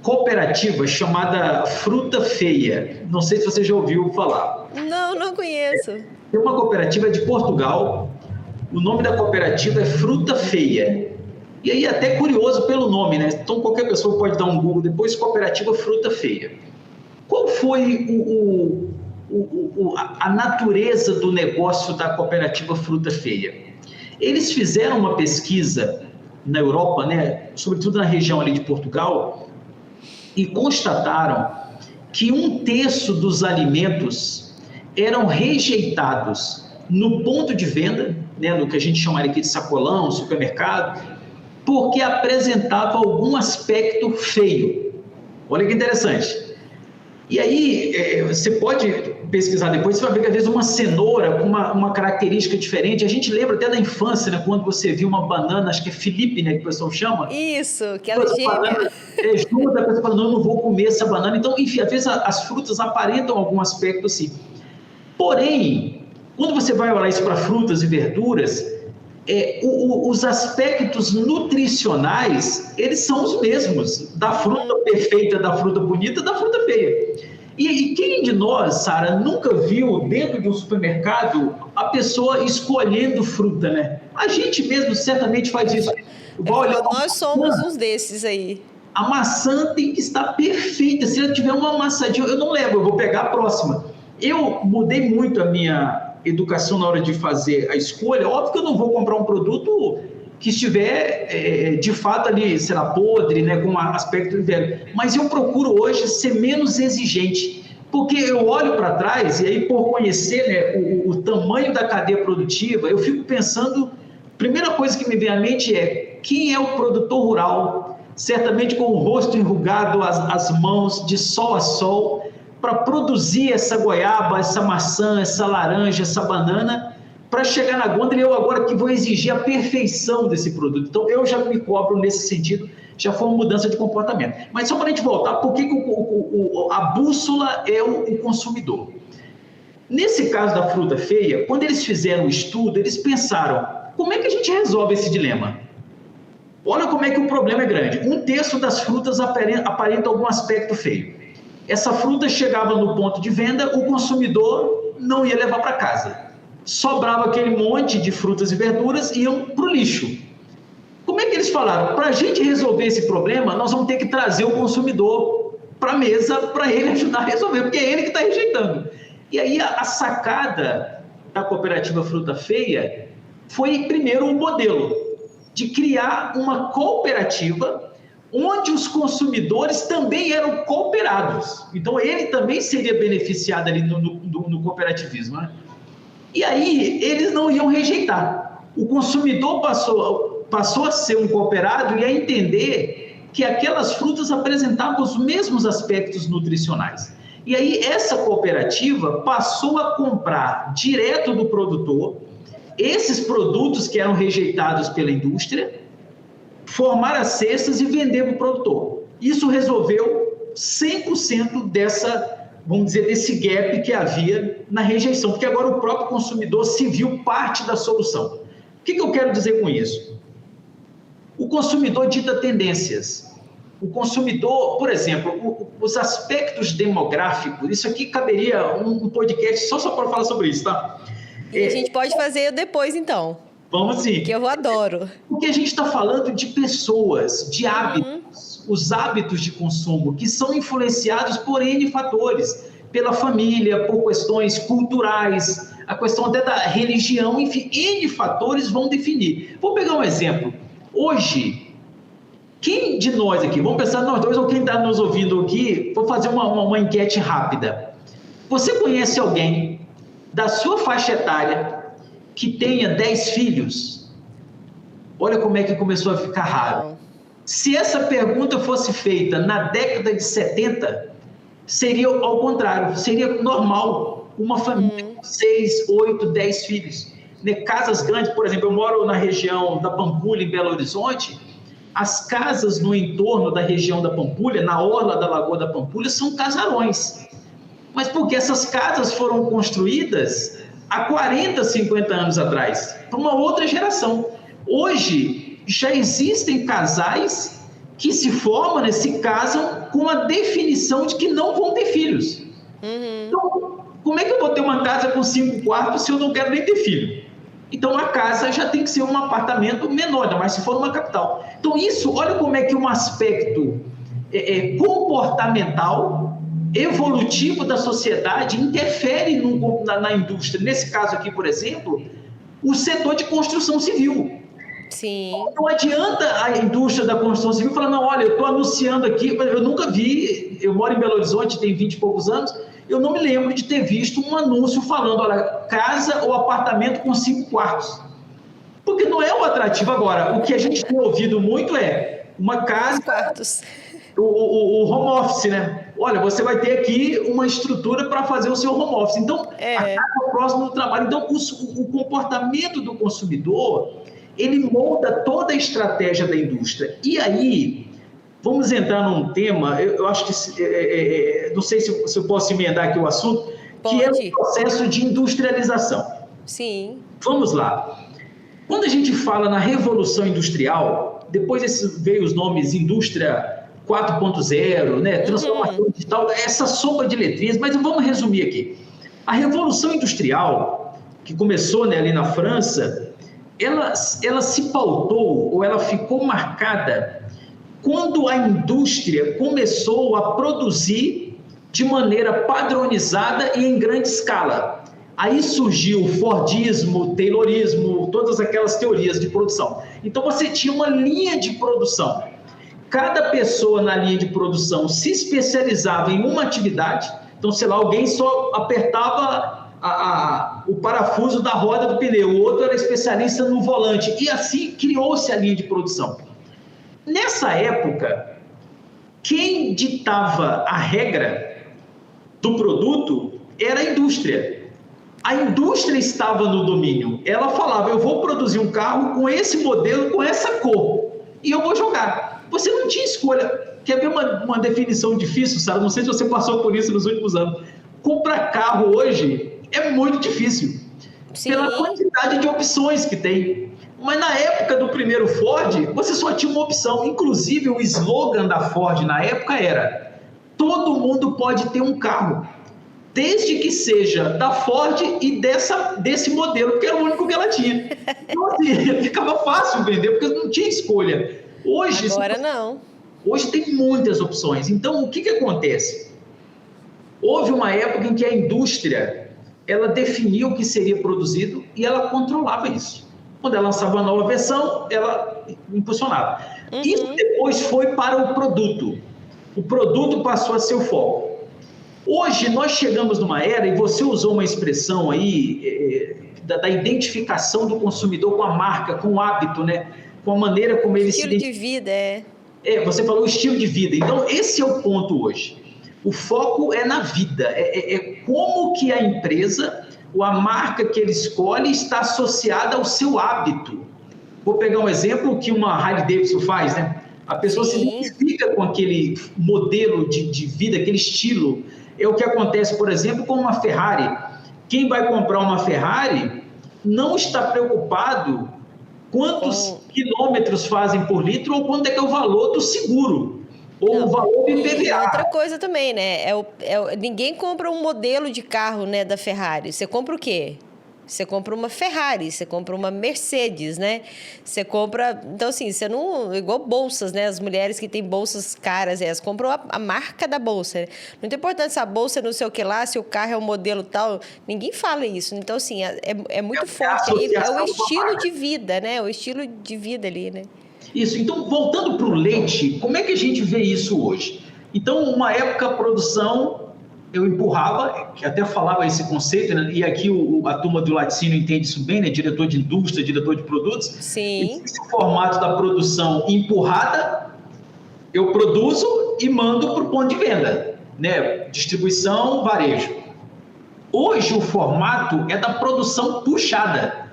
cooperativa chamada Fruta Feia. Não sei se você já ouviu falar. Não conheço. É uma cooperativa de Portugal. O nome da cooperativa é Fruta Feia. E aí até curioso pelo nome, né? Então qualquer pessoa pode dar um Google depois, cooperativa Fruta Feia. Qual foi a natureza do negócio da cooperativa Fruta Feia? Eles fizeram uma pesquisa na Europa, né? Sobretudo na região ali de Portugal, e constataram que 1/3 dos alimentos eram rejeitados no ponto de venda, né, no que a gente chamaria aqui de sacolão, supermercado, porque apresentava algum aspecto feio. Olha que interessante. E aí, você pode pesquisar depois, você vai ver que às vezes uma cenoura com uma característica diferente. A gente lembra até da infância, né, quando você viu uma banana, acho que é Felipe, né, que o pessoal chama. Isso, que ela gêmea. Junta, a pessoa fala, não vou comer essa banana. Então, enfim, às vezes as frutas aparentam algum aspecto assim. Porém, quando você vai olhar isso para frutas e verduras, os aspectos nutricionais, eles são os mesmos, da fruta perfeita, da fruta bonita, da fruta feia. E quem de nós, Sara, nunca viu dentro de um supermercado a pessoa escolhendo fruta, né? A gente mesmo certamente faz isso. Nós somos uns desses aí. A maçã tem que estar perfeita. Se ela tiver uma amassadinha, eu não levo, eu vou pegar a próxima. Eu mudei muito a minha educação na hora de fazer a escolha. Óbvio que eu não vou comprar um produto que estiver de fato ali, sei lá, podre, né, com um aspecto velho. Mas eu procuro hoje ser menos exigente, porque eu olho para trás e aí, por conhecer, né, o tamanho da cadeia produtiva, eu fico pensando, primeira coisa que me vem à mente é quem é o produtor rural, certamente com o rosto enrugado, as mãos de sol a sol, para produzir essa goiaba, essa maçã, essa laranja, essa banana, para chegar na gôndola. E eu agora que vou exigir a perfeição desse produto. Então, eu já me cobro nesse sentido, já foi uma mudança de comportamento. Mas só para a gente voltar, por que a bússola é o consumidor? Nesse caso da fruta feia, quando eles fizeram o estudo, eles pensaram, como é que a gente resolve esse dilema? Olha como é que o problema é grande. 1/3 das frutas aparenta algum aspecto feio. Essa fruta chegava no ponto de venda, o consumidor não ia levar para casa. Sobrava aquele monte de frutas e verduras e iam para o lixo. Como é que eles falaram? Para a gente resolver esse problema, nós vamos ter que trazer o consumidor para a mesa para ele ajudar a resolver, porque é ele que está rejeitando. E aí a sacada da cooperativa Fruta Feia foi primeiro um modelo de criar uma cooperativa onde os consumidores também eram cooperados. Então ele também seria beneficiado ali no cooperativismo, né? E aí eles não iam rejeitar. O consumidor passou a ser um cooperado e a entender que aquelas frutas apresentavam os mesmos aspectos nutricionais. E aí essa cooperativa passou a comprar direto do produtor esses produtos que eram rejeitados pela indústria, formar as cestas e vender para o produtor. Isso resolveu 100% desse gap que havia na rejeição, porque agora o próprio consumidor se viu parte da solução. O que eu quero dizer com isso? O consumidor dita tendências. O consumidor, por exemplo, os aspectos demográficos, isso aqui caberia um podcast só para falar sobre isso, tá? E a gente pode fazer depois, então. Vamos sim. Que eu adoro. Porque a gente está falando de pessoas, de hábitos, os hábitos de consumo, que são influenciados por N fatores, pela família, por questões culturais, a questão até da religião, enfim, N fatores vão definir. Vou pegar um exemplo. Hoje, quem de nós aqui, vamos pensar nós dois ou quem está nos ouvindo aqui, vou fazer uma enquete rápida. Você conhece alguém da sua faixa etária que tenha 10 filhos? Olha como é que começou a ficar raro. Se essa pergunta fosse feita na década de 70, seria ao contrário, seria normal uma família com 6, 8, 10 filhos. Casas grandes, por exemplo, eu moro na região da Pampulha, em Belo Horizonte. As casas no entorno da região da Pampulha, na orla da Lagoa da Pampulha, são casarões. Mas porque essas casas foram construídas há 40, 50 anos atrás, para uma outra geração. Hoje, já existem casais que se formam, se casam com a definição de que não vão ter filhos. Então, como é que eu vou ter uma casa com 5 quartos se eu não quero nem ter filho? Então, a casa já tem que ser um apartamento menor, mas se for uma capital. Então, isso, olha como é que um aspecto comportamental, evolutivo da sociedade interfere na indústria. Nesse caso aqui, por exemplo, o setor de construção civil. Sim. Não adianta a indústria da construção civil falar, não, olha, eu estou anunciando aqui, eu nunca vi, eu moro em Belo Horizonte, tem 20 e poucos anos, eu não me lembro de ter visto um anúncio falando, olha, casa ou apartamento com 5 quartos. Porque não é o atrativo. Agora, o que a gente tem ouvido muito é uma casa... quartos. O home office, né? Olha, você vai ter aqui uma estrutura para fazer o seu home office. Então, a casa é próximo do trabalho. Então, o comportamento do consumidor, ele molda toda a estratégia da indústria. E aí, vamos entrar num tema, eu acho que, não sei se eu posso emendar aqui o assunto, que é o processo de industrialização. Sim. Vamos lá. Quando a gente fala na Revolução Industrial, depois veio os nomes Indústria 4.0, né, transformação digital, essa sopa de letrinhas, mas vamos resumir aqui. A Revolução Industrial, que começou, né, ali na França, ela se pautou, ou ela ficou marcada quando a indústria começou a produzir de maneira padronizada e em grande escala. Aí surgiu o Fordismo, o Taylorismo, todas aquelas teorias de produção. Então você tinha uma linha de produção. Cada pessoa na linha de produção se especializava em uma atividade. Então, sei lá, alguém só apertava o parafuso da roda do pneu, o outro era especialista no volante. E assim criou-se a linha de produção. Nessa época, quem ditava a regra do produto era a indústria. A indústria estava no domínio. Ela falava, eu vou produzir um carro com esse modelo, com essa cor, e eu vou jogar. Você não tinha escolha. Quer ver uma definição difícil, Sara? Não sei se você passou por isso nos últimos anos. Comprar carro hoje é muito difícil. Sim. Pela quantidade de opções que tem. Mas na época do primeiro Ford, você só tinha uma opção. Inclusive, o slogan da Ford na época era: todo mundo pode ter um carro, desde que seja da Ford e desse modelo, que era o único que ela tinha. Então, assim, ficava fácil vender, porque não tinha escolha. Agora não. Hoje tem muitas opções. Então, o que acontece? Houve uma época em que a indústria, ela definia o que seria produzido e ela controlava isso. Quando ela lançava uma nova versão, ela impulsionava. Isso depois foi para o produto. O produto passou a ser o foco. Hoje, nós chegamos numa era, e você usou uma expressão aí, da identificação do consumidor com a marca, com o hábito, né? Com a maneira como ele se identifica. Estilo de vida, você falou estilo de vida. Então, esse é o ponto hoje. O foco é na vida. É como que a empresa, ou a marca que ele escolhe, está associada ao seu hábito. Vou pegar um exemplo que uma Harley Davidson faz, né? A pessoa se identifica com aquele modelo de vida, aquele estilo. É o que acontece, por exemplo, com uma Ferrari. Quem vai comprar uma Ferrari não está preocupado quantos quilômetros fazem por litro ou quanto é que é o valor do seguro, ou o valor do IPVA. Outra coisa também, né? Ninguém compra um modelo de carro, né, da Ferrari. Você compra o quê? Você compra uma Ferrari, você compra uma Mercedes, né? Você compra... Então, assim, você não... Igual bolsas, né? As mulheres que têm bolsas caras, elas compram a marca da bolsa, né? Não tem importância se a bolsa é não sei o que lá, se o carro é o modelo tal. Ninguém fala isso. Então, assim, é muito forte. É o estilo de vida, né? O estilo de vida ali, né? Isso. Então, voltando para o leite, como é que a gente vê isso hoje? Então, uma época a produção... eu empurrava, que até falava esse conceito, né? E aqui a turma do laticínio entende isso bem, né? Diretor de indústria, diretor de produtos. Sim. Esse formato da produção empurrada, eu produzo e mando para o ponto de venda, né? Distribuição, varejo. Hoje o formato é da produção puxada,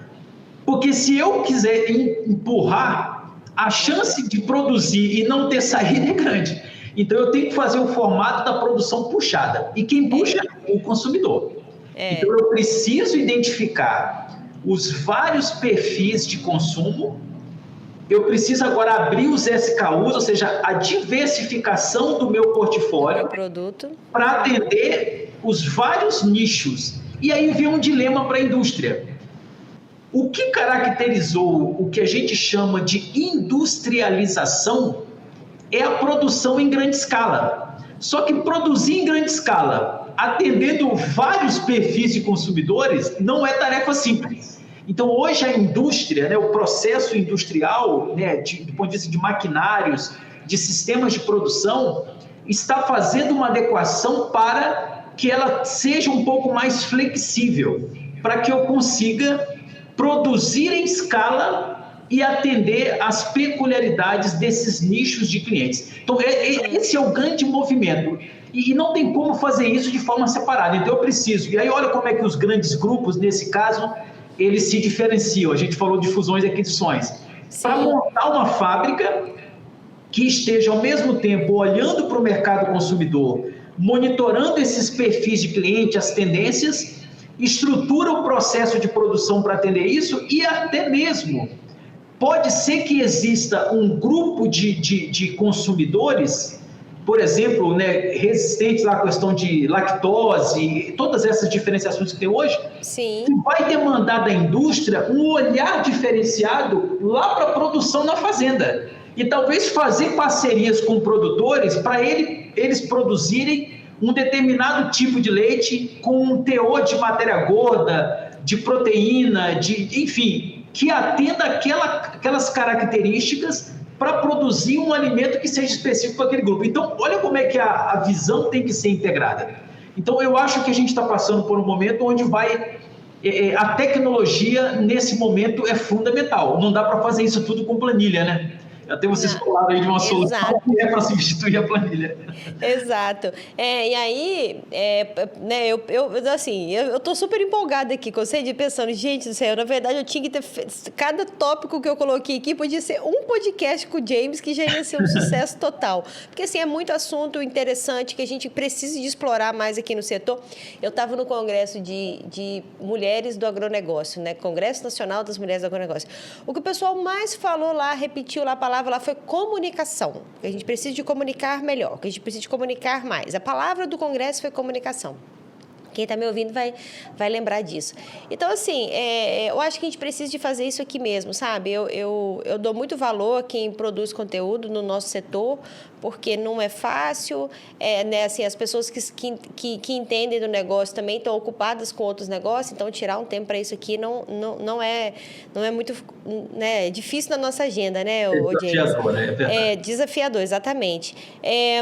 porque se eu quiser empurrar, a chance de produzir e não ter saída é grande. Então, eu tenho que fazer o formato da produção puxada. E quem puxa é o consumidor. Então, eu preciso identificar os vários perfis de consumo. Eu preciso agora abrir os SKUs, ou seja, a diversificação do meu portfólio para atender os vários nichos. E aí vem um dilema para a indústria. O que caracterizou o que a gente chama de industrialização é a produção em grande escala. Só que produzir em grande escala, atendendo vários perfis de consumidores, não é tarefa simples. Então, hoje a indústria, né, o processo industrial, né, do ponto de vista de maquinários, de sistemas de produção, está fazendo uma adequação para que ela seja um pouco mais flexível, para que eu consiga produzir em escala e atender às peculiaridades desses nichos de clientes. Então, esse é o grande movimento. E não tem como fazer isso de forma separada. Então, eu preciso... E aí, olha como é que os grandes grupos, nesse caso, eles se diferenciam. A gente falou de fusões e aquisições. Para montar uma fábrica que esteja, ao mesmo tempo, olhando para o mercado consumidor, monitorando esses perfis de cliente, as tendências, estrutura o processo de produção para atender isso e até mesmo... pode ser que exista um grupo de consumidores, por exemplo, né, resistentes à questão de lactose, todas essas diferenciações que tem hoje, que vai demandar da indústria um olhar diferenciado lá para a produção na fazenda. E talvez fazer parcerias com produtores para eles produzirem um determinado tipo de leite com um teor de matéria gorda, de proteína, enfim... que atenda aquelas características para produzir um alimento que seja específico para aquele grupo. Então, olha como é que a visão tem que ser integrada. Então, eu acho que a gente está passando por um momento onde a tecnologia, nesse momento, é fundamental. Não dá para fazer isso tudo com planilha, né? Até vocês falaram aí de uma solução que é para substituir a planilha. Exato. E aí, né, eu tô super empolgada aqui, com você, pensando, gente do céu, na verdade eu tinha que ter cada tópico que eu coloquei aqui podia ser um podcast com o James que já ia ser um sucesso total. Porque, assim, é muito assunto interessante que a gente precisa de explorar mais aqui no setor. Eu estava no congresso de mulheres do agronegócio, né? Congresso Nacional das Mulheres do Agronegócio. O que o pessoal mais falou lá, repetiu lá a palavra lá, foi comunicação. Que a gente precisa de comunicar melhor, que a gente precisa de comunicar mais. A palavra do congresso foi comunicação. Quem está me ouvindo vai lembrar disso. Então, assim, eu acho que a gente precisa de fazer isso aqui mesmo, sabe? Eu dou muito valor a quem produz conteúdo no nosso setor, porque não é fácil, né? Assim, as pessoas que entendem do negócio também estão ocupadas com outros negócios, então tirar um tempo para isso aqui não é muito, né? É difícil na nossa agenda, né, desafiador, né? É verdade. Desafiador, exatamente.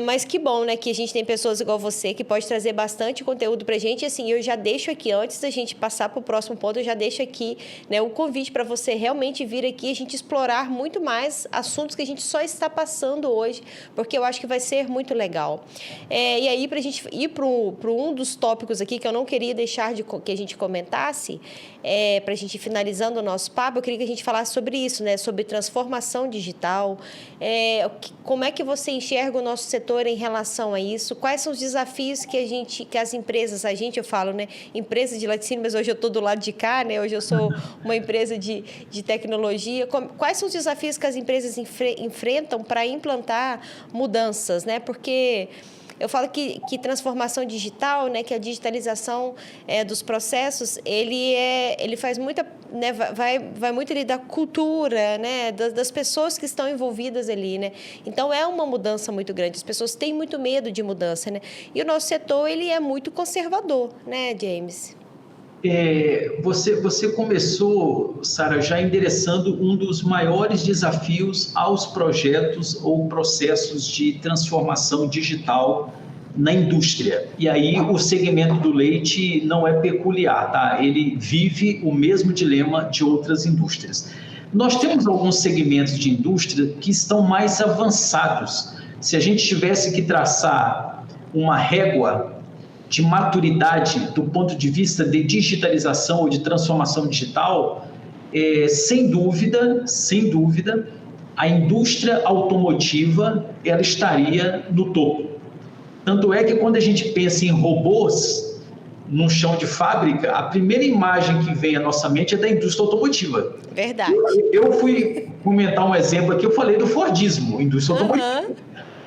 Mas que bom, né, que a gente tem pessoas igual você que pode trazer bastante conteúdo para a gente. E, assim, eu já deixo aqui, antes da gente passar para o próximo ponto, eu já deixo aqui, né, o convite para você realmente vir aqui e a gente explorar muito mais assuntos que a gente só está passando hoje, porque eu acho que vai ser muito legal. E aí, para a gente ir para um dos tópicos aqui que eu não queria deixar que a gente comentasse, para a gente ir finalizando o nosso papo, eu queria que a gente falasse sobre isso, né, sobre transformação digital, como é que você enxerga o nosso setor em relação a isso, quais são os desafios que as empresas, eu falo, né, empresa de laticínio, mas hoje eu estou do lado de cá, né, hoje eu sou uma empresa de tecnologia, quais são os desafios que as empresas enfrentam para implantar mudanças, né, porque eu falo que transformação digital, né, que a digitalização dos processos, ele faz muita, né, vai muito ali da cultura, né, das pessoas que estão envolvidas ali, né. Então é uma mudança muito grande. As pessoas têm muito medo de mudança, né. E o nosso setor ele é muito conservador, né, James? Você começou, Sara, já endereçando um dos maiores desafios aos projetos ou processos de transformação digital na indústria. E aí o segmento do leite não é peculiar, tá? Ele vive o mesmo dilema de outras indústrias. Nós temos alguns segmentos de indústria que estão mais avançados. Se a gente tivesse que traçar uma régua de maturidade do ponto de vista de digitalização ou de transformação digital, sem dúvida, a indústria automotiva ela estaria no topo. Tanto é que quando a gente pensa em robôs no chão de fábrica, a primeira imagem que vem à nossa mente é da indústria automotiva. Verdade. Eu fui comentar um exemplo aqui, eu falei do Fordismo, indústria automotiva.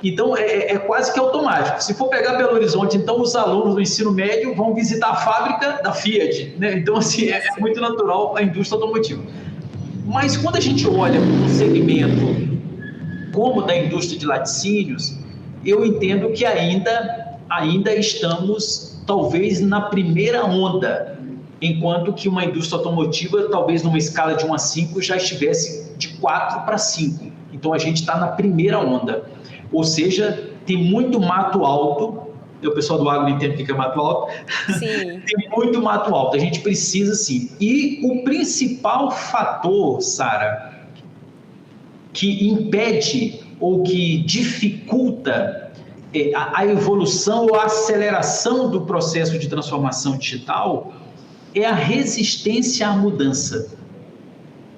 Então, é quase que automático. Se for pegar Belo Horizonte, então os alunos do ensino médio vão visitar a fábrica da Fiat, né? Então, assim, é muito natural a indústria automotiva. Mas quando a gente olha para um segmento como da indústria de laticínios, eu entendo que ainda estamos, talvez, na primeira onda, enquanto que uma indústria automotiva, talvez numa escala de 1 a 5, já estivesse de 4 para 5. Então, a gente está na primeira onda. Ou seja, tem muito mato alto, o pessoal do agro entende o que é mato alto. Sim. Tem muito mato alto, a gente precisa sim. E o principal fator, Sara, que impede ou que dificulta a evolução ou a aceleração do processo de transformação digital é a resistência à mudança.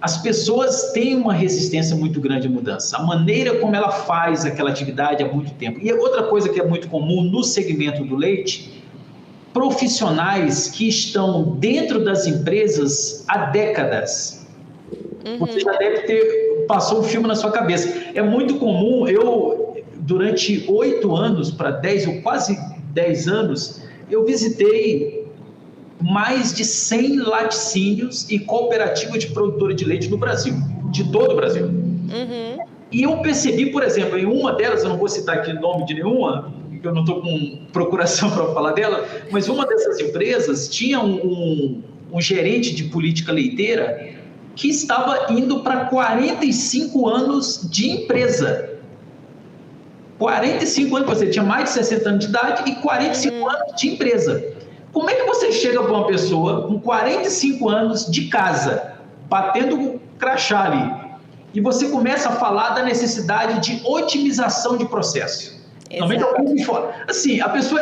As pessoas têm uma resistência muito grande à mudança. A maneira como ela faz aquela atividade há muito tempo. E outra coisa que é muito comum no segmento do leite, profissionais que estão dentro das empresas há décadas. Você já deve ter, passou um filme na sua cabeça. É muito comum, durante 8 anos para 10 ou quase 10 anos, eu visitei mais de 100 laticínios e cooperativas de produtora de leite no Brasil, de todo o Brasil. E eu percebi, por exemplo, em uma delas, eu não vou citar aqui o nome de nenhuma, porque eu não estou com procuração para falar dela, mas uma dessas empresas tinha um gerente de política leiteira que estava indo para 45 anos de empresa. 45 anos, você tinha mais de 60 anos de idade e 45 anos de empresa. Como é que você chega para uma pessoa com 45 anos de casa, batendo o crachá ali, e você começa a falar da necessidade de otimização de processo. Normalmente alguém me fala. Assim, a pessoa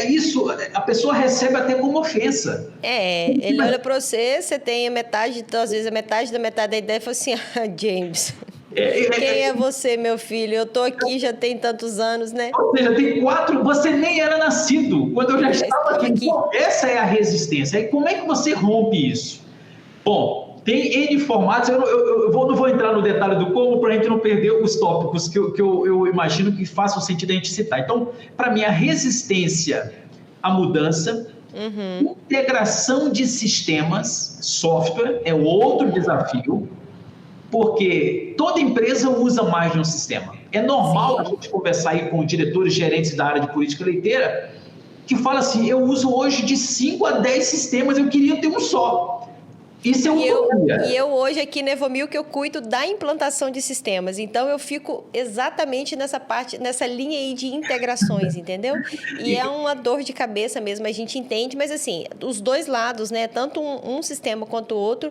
isso, a pessoa recebe até como ofensa. Ele olha para você, você tem a metade, então, às vezes a metade da ideia e fala assim, James, quem é você, meu filho? Eu tô aqui já tem tantos anos, né? Ou seja, tem 4, você nem era nascido quando eu já estava aqui. Então, essa é a resistência. Aí como é que você rompe isso? Bom, tem N formatos, eu não vou entrar no detalhe do como para a gente não perder os tópicos que eu imagino que façam sentido a gente citar. Então, para mim, a resistência à mudança, integração de sistemas, software, é outro desafio, porque toda empresa usa mais de um sistema. É normal a gente conversar aí com diretores, gerentes da área de política leiteira, que fala assim, eu uso hoje de 5 a 10 sistemas, eu queria ter um só. Isso é utopia. E eu hoje aqui na Evomilk eu cuido da implantação de sistemas, então eu fico exatamente nessa parte, nessa linha aí de integrações, entendeu? E é uma dor de cabeça mesmo, a gente entende, mas assim, os dois lados, né, tanto um sistema quanto o outro,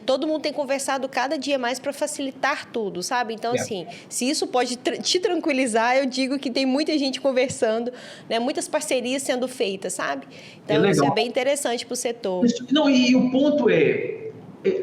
todo mundo tem conversado cada dia mais para facilitar tudo, sabe? Então assim, se isso pode te tranquilizar, eu digo que tem muita gente conversando, né, muitas parcerias sendo feitas, sabe? Então isso é bem interessante para o setor. Não, e o ponto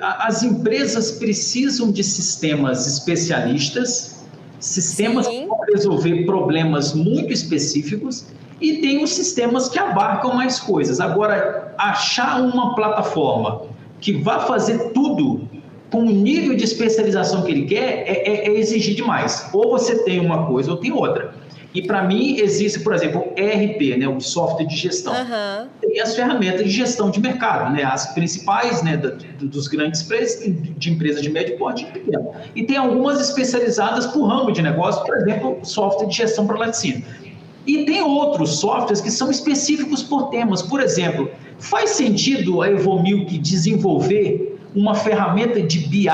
as empresas precisam de sistemas especialistas, sistemas que vão resolver problemas muito específicos, e tem os sistemas que abarcam mais coisas. Agora, achar uma plataforma que vá fazer tudo com o nível de especialização que ele quer é exigir demais. Ou você tem uma coisa ou tem outra. E para mim existe, por exemplo, o ERP, né, o software de gestão. Tem as ferramentas de gestão de mercado, né, as principais, né, dos grandes preços, de empresas de médio porte e pequeno. E tem algumas especializadas por ramo de negócio, por exemplo, software de gestão para laticínio. E tem outros softwares que são específicos por temas. Por exemplo, faz sentido a Evomilk desenvolver uma ferramenta de BI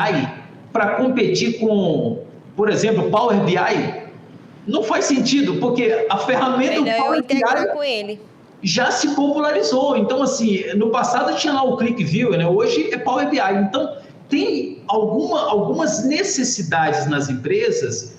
para competir com, por exemplo, Power BI? Não faz sentido, porque a ferramenta do Power BI com ele. Já se popularizou. Então, assim, no passado tinha lá o ClickView, né? Hoje é Power BI. Então, tem algumas necessidades nas empresas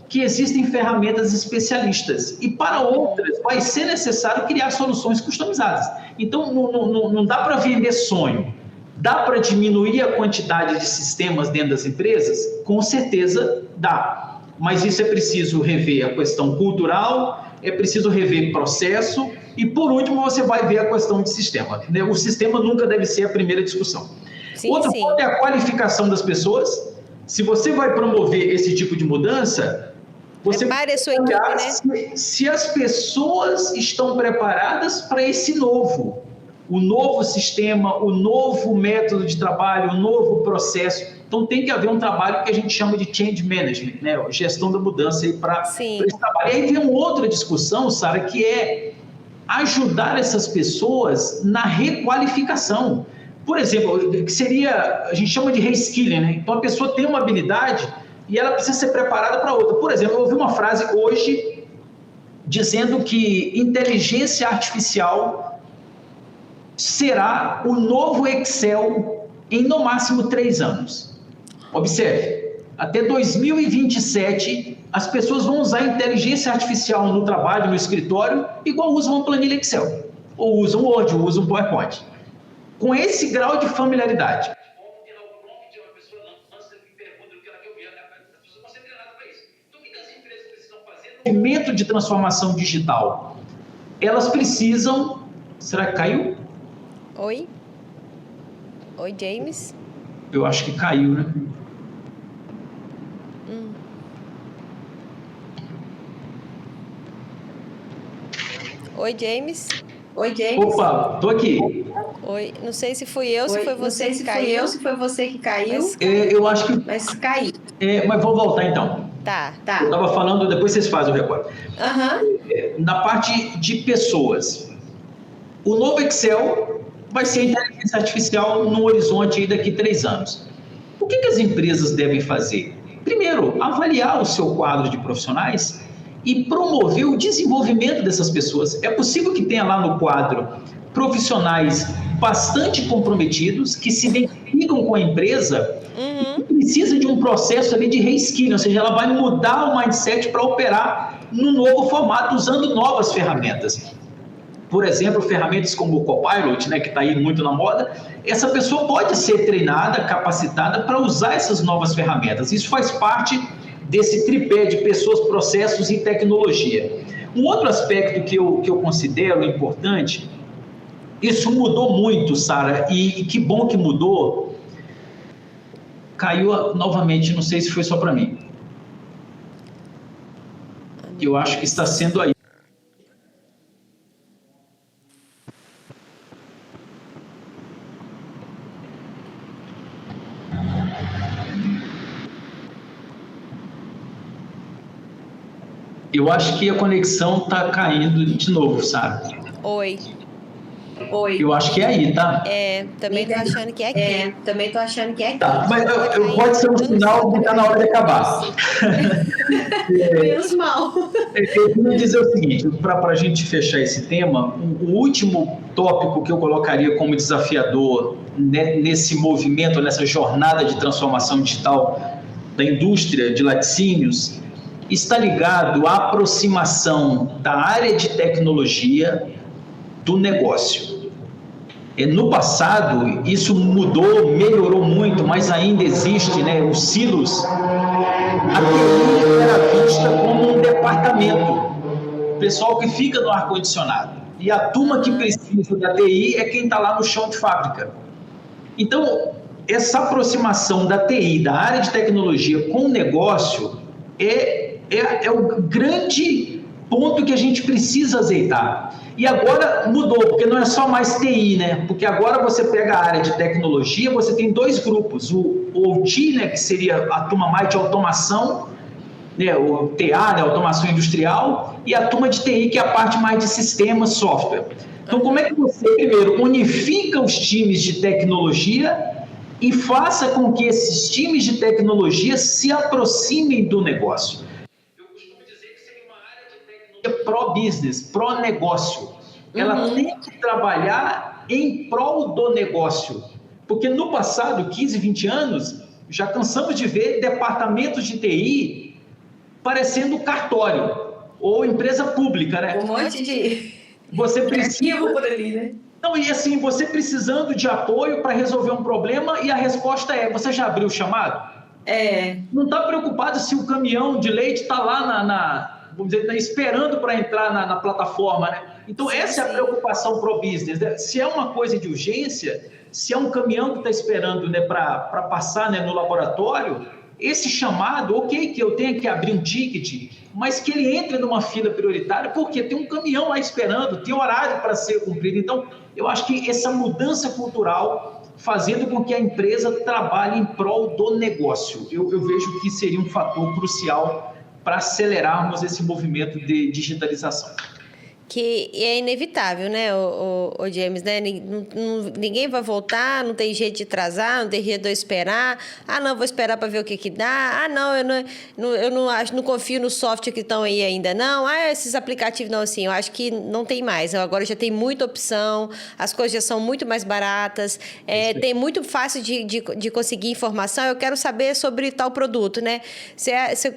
que existem ferramentas especialistas. E para outras, vai ser necessário criar soluções customizadas. Então, não dá para vender sonho. Dá para diminuir a quantidade de sistemas dentro das empresas? Com certeza dá. Mas isso é preciso rever a questão cultural, é preciso rever processo e, por último, você vai ver a questão de sistema. O sistema nunca deve ser a primeira discussão. Outro ponto é a qualificação das pessoas. Se você vai promover esse tipo de mudança, você prepare a sua equipe, né? Se as pessoas estão preparadas para esse novo. O novo sistema, o novo método de trabalho, o novo processo. Então, tem que haver um trabalho que a gente chama de change management, né? Gestão da mudança para esse trabalho. E aí vem uma outra discussão, Sara, que é ajudar essas pessoas na requalificação. Por exemplo, que seria, a gente chama de reskilling, né? Então, a pessoa tem uma habilidade e ela precisa ser preparada para outra. Por exemplo, eu ouvi uma frase hoje dizendo que inteligência artificial será o novo Excel em, no máximo, 3 anos. Observe, até 2027, as pessoas vão usar inteligência artificial no trabalho, no escritório, igual usam uma planilha Excel, ou usam Word, ou usam PowerPoint. Com esse grau de familiaridade. O movimento de transformação digital, elas precisam... Será que caiu? Oi, James? Eu acho que caiu, né? Oi, James? Opa, tô aqui. Oi, não sei se fui eu, se foi você que caiu. Se foi você que caiu. Eu acho que... Mas caiu. Mas vou voltar então. Tá. Eu estava falando, depois vocês fazem o recorte. Na parte de pessoas. O novo Excel vai ser inteligência artificial no horizonte aí daqui 3 anos. O que as empresas devem fazer? Primeiro, avaliar o seu quadro de profissionais e promover o desenvolvimento dessas pessoas. É possível que tenha lá no quadro profissionais bastante comprometidos, que se identificam ficam com a empresa e precisa de um processo ali de reskilling, ou seja, ela vai mudar o mindset para operar num novo formato, usando novas ferramentas. Por exemplo, ferramentas como o Copilot, né, que está aí muito na moda, essa pessoa pode ser treinada, capacitada para usar essas novas ferramentas. Isso faz parte desse tripé de pessoas, processos e tecnologia. Um outro aspecto que eu considero importante, isso mudou muito, Sara, e que bom que mudou. Caiu novamente, não sei se foi só para mim. Eu acho que está sendo aí. Eu acho que a conexão está caindo de novo, sabe? Oi. Eu acho que é aí, tá? Também tô achando que é aqui. Tá, mas pode ser um sinal que está na hora de acabar. Menos mal. Eu queria dizer o seguinte, para a gente fechar esse tema, o último tópico que eu colocaria como desafiador nesse movimento, nessa jornada de transformação digital da indústria de laticínios, está ligado à aproximação da área de tecnologia do negócio. No passado, isso mudou, melhorou muito, mas ainda existe, né, os silos. A TI era vista como um departamento, o pessoal que fica no ar-condicionado. E a turma que precisa da TI é quem está lá no chão de fábrica. Então, essa aproximação da TI, da área de tecnologia com o negócio, é o grande ponto que a gente precisa azeitar. E agora mudou, porque não é só mais TI, né? Porque agora você pega a área de tecnologia, você tem dois grupos, o OT, né, que seria a turma mais de automação, né, o TA, né, automação industrial, e a turma de TI, que é a parte mais de sistemas, software. Então, como é que você, primeiro, unifica os times de tecnologia e faça com que esses times de tecnologia se aproximem do negócio? Pró-business, pró-negócio. Ela tem que trabalhar em prol do negócio. Porque no passado, 15, 20 anos, já cansamos de ver departamentos de TI parecendo cartório ou empresa pública, né? Um monte de você precisa por ali, né? Não, e assim, você precisando de apoio para resolver um problema e a resposta é: você já abriu o chamado? Não está preocupado se o caminhão de leite está lá vamos dizer, esperando para entrar na plataforma, né? Então, essa é a preocupação pro business, né? Se é uma coisa de urgência, se é um caminhão que está esperando, né, para passar, né, no laboratório, esse chamado, ok, que eu tenha que abrir um ticket, mas que ele entre numa fila prioritária, porque tem um caminhão lá esperando, tem horário para ser cumprido. Então, eu acho que essa mudança cultural fazendo com que a empresa trabalhe em prol do negócio, eu vejo que seria um fator crucial para acelerarmos esse movimento de digitalização. Que é inevitável, né, o James, né? Ninguém vai voltar, não tem jeito de atrasar, não tem jeito de eu esperar. Não, vou esperar para ver o que dá. Não, eu não confio no software que estão aí ainda, não. Esses aplicativos não, assim, eu acho que não tem mais. Agora já tem muita opção, as coisas já são muito mais baratas, tem muito fácil de conseguir informação. Eu quero saber sobre tal produto, né?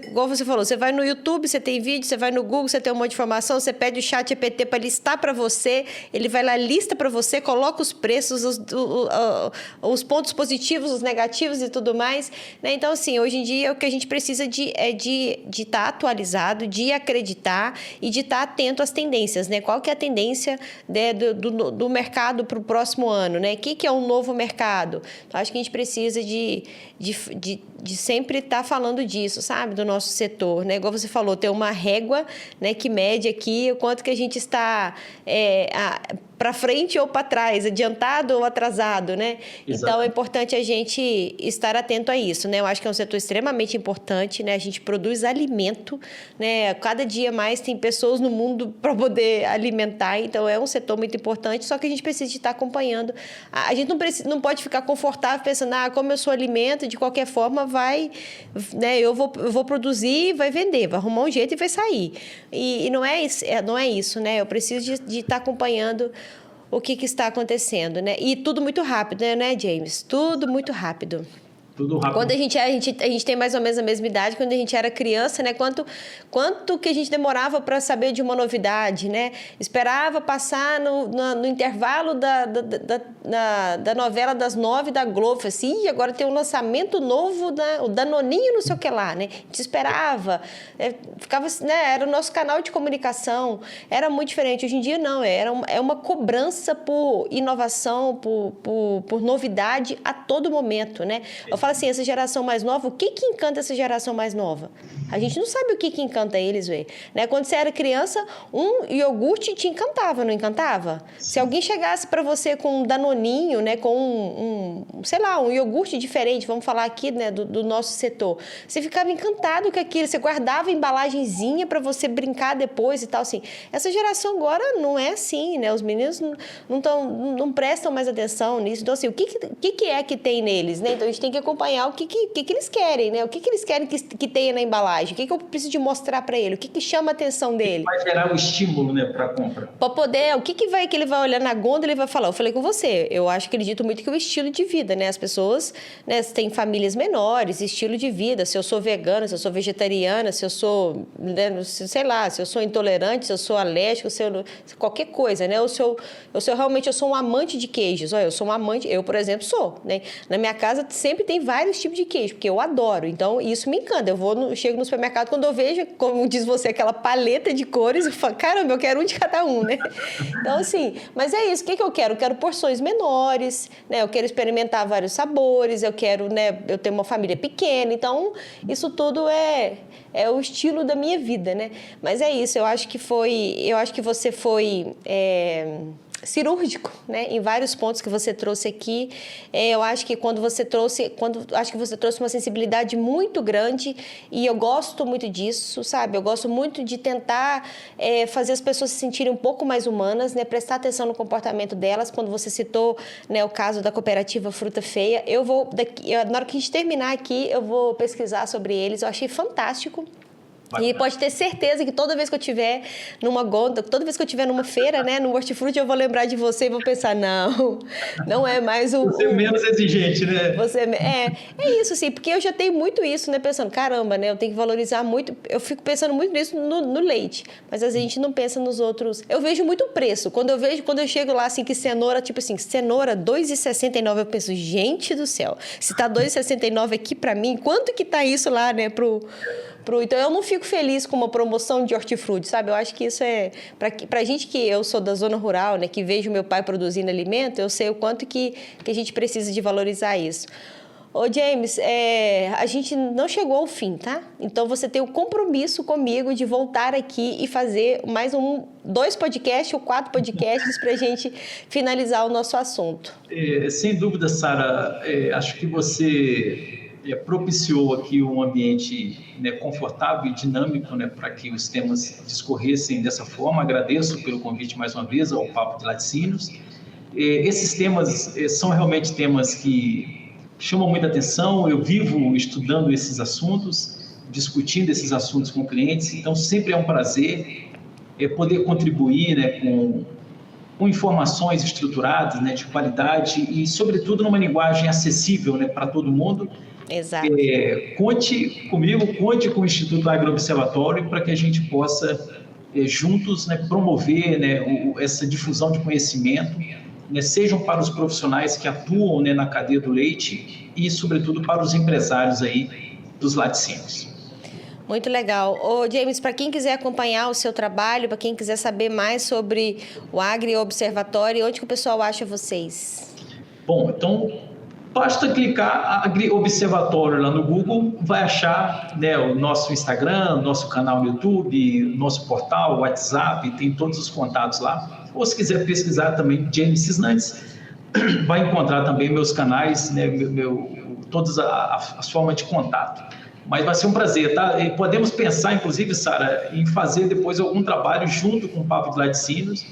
Igual você falou, você vai no YouTube, você tem vídeo, você vai no Google, você tem um monte de informação, você pede o chat GPT para listar para você, ele vai lá, lista para você, coloca os preços, os pontos positivos, os negativos e tudo mais, né? Então, assim, hoje em dia o que a gente precisa é de estar atualizado, de acreditar e de estar atento às tendências, né? Qual que é a tendência, né, do mercado para o próximo ano, né? O que é um novo mercado? Então, acho que a gente precisa de sempre estar falando disso, sabe? Do nosso setor, né? Igual você falou, ter uma régua, né, que mede aqui o quanto que a gente está para frente ou para trás, adiantado ou atrasado, né? Exato. Então, é importante a gente estar atento a isso, né? Eu acho que é um setor extremamente importante, né? A gente produz alimento, né? Cada dia mais tem pessoas no mundo para poder alimentar, então é um setor muito importante, só que a gente precisa de estar acompanhando. A gente não pode ficar confortável pensando, como eu sou alimento, de qualquer forma né? Eu vou produzir, vai vender, vai arrumar um jeito e vai sair. E não é isso, né? Eu preciso de estar acompanhando o que está acontecendo, né? E tudo muito rápido, né, James? Tudo muito rápido. Tudo rápido. Quando a gente tem mais ou menos a mesma idade, quando a gente era criança, né? Quanto que a gente demorava para saber de uma novidade, né? Esperava passar no intervalo da novela das 9 da Globo, assim, e agora tem um lançamento novo, o Danoninho não sei o que lá, né? A gente esperava, ficava, né? Era o nosso canal de comunicação, era muito diferente. Hoje em dia, não, é uma cobrança por inovação, por novidade a todo momento, né? Eu falo assim, essa geração mais nova, o que encanta essa geração mais nova? A gente não sabe o que encanta eles, né? Quando você era criança, um iogurte te encantava, não encantava? Se alguém chegasse para você com um danoninho, né, com sei lá, um iogurte diferente, vamos falar aqui, né, do nosso setor, você ficava encantado com aquilo, você guardava a embalagenzinha para você brincar depois e tal, assim. Essa geração agora não é assim, né? Os meninos não prestam mais atenção nisso. Então, assim, o que é que tem neles, né? Então, a gente tem que acompanhar o que eles querem, né? O que eles querem que tenha na embalagem, o que eu preciso de mostrar para ele, o que chama a atenção dele. Vai gerar um estímulo, né, para compra. Para poder, o que ele vai olhar na gôndola e vai falar? Eu falei com você, eu acredito muito que o estilo de vida, né? As pessoas, né, têm famílias menores, estilo de vida, se eu sou vegana, se eu sou vegetariana, se eu sou, né, sei lá, se eu sou intolerante, se eu sou alérgico, qualquer coisa, né? Eu sou realmente um amante de queijos. Olha, eu sou um amante, eu, por exemplo, sou, né? Na minha casa sempre tem vários tipos de queijo, porque eu adoro. Então, isso me encanta. Eu chego no supermercado, quando eu vejo, como diz você, aquela paleta de cores, eu falo, caramba, eu quero um de cada um, né? Então, assim, mas é isso. O que eu quero? Eu quero porções menores, né? Eu quero experimentar vários sabores, eu quero, né? Eu tenho uma família pequena, então, isso tudo é o estilo da minha vida, né? Mas é isso, eu acho que você foi cirúrgico, né? Em vários pontos que você trouxe aqui. Eu acho que você trouxe uma sensibilidade muito grande e eu gosto muito disso, sabe? Eu gosto muito de tentar fazer as pessoas se sentirem um pouco mais humanas, né? Prestar atenção no comportamento delas. Quando você citou, né, o caso da cooperativa Fruta Feia, na hora que a gente terminar aqui, eu vou pesquisar sobre eles. Eu achei fantástico. E pode ter certeza que toda vez que eu estiver numa gôndola, toda vez que eu estiver numa feira, né, no hortifruti, eu vou lembrar de você e vou pensar, não é mais o... Você é menos exigente, né? É isso, sim, porque eu já tenho muito isso, né, pensando, caramba, né, eu tenho que valorizar muito, eu fico pensando muito nisso no leite, mas a gente não pensa nos outros. Eu vejo muito preço, quando eu chego lá, assim, que cenoura, tipo assim, cenoura R$2,69, eu penso, gente do céu, se tá R$2,69 aqui pra mim, quanto que tá isso lá, né, então, eu não fico feliz com uma promoção de hortifruti, sabe? Eu acho que isso pra gente que eu sou da zona rural, né? Que vejo meu pai produzindo alimento, eu sei o quanto que a gente precisa de valorizar isso. Ô, James, a gente não chegou ao fim, tá? Então, você tem o compromisso comigo de voltar aqui e fazer mais 2 podcasts ou 4 podcasts para a gente finalizar o nosso assunto. Sem dúvida, Sara, acho que você propiciou aqui um ambiente, né, confortável e dinâmico, né, para que os temas discorressem dessa forma. Agradeço pelo convite mais uma vez ao Papo de Laticínios. Esses temas são realmente temas que chamam muita atenção. Eu vivo estudando esses assuntos, discutindo esses assuntos com clientes, então sempre é um prazer poder contribuir, né, com informações estruturadas, né, de qualidade e, sobretudo, numa linguagem acessível, né, para todo mundo. Exato. Conte comigo, conte com o Instituto Agroobservatório para que a gente possa, juntos, né, promover, né, essa difusão de conhecimento, né, sejam para os profissionais que atuam, né, na cadeia do leite e, sobretudo, para os empresários aí dos laticínios. Muito legal. Ô, James, para quem quiser acompanhar o seu trabalho, para quem quiser saber mais sobre o Agroobservatório, onde que o pessoal acha vocês? Bom, então, basta clicar Agroobservatório lá no Google, vai achar, né, o nosso Instagram, o nosso canal no YouTube, nosso portal, o WhatsApp, tem todos os contatos lá. Ou se quiser pesquisar também James Cisnantes, vai encontrar também meus canais, né, todas as formas de contato. Mas vai ser um prazer, tá? E podemos pensar, inclusive, Sara, em fazer depois algum trabalho junto com o Papo de Laticínios,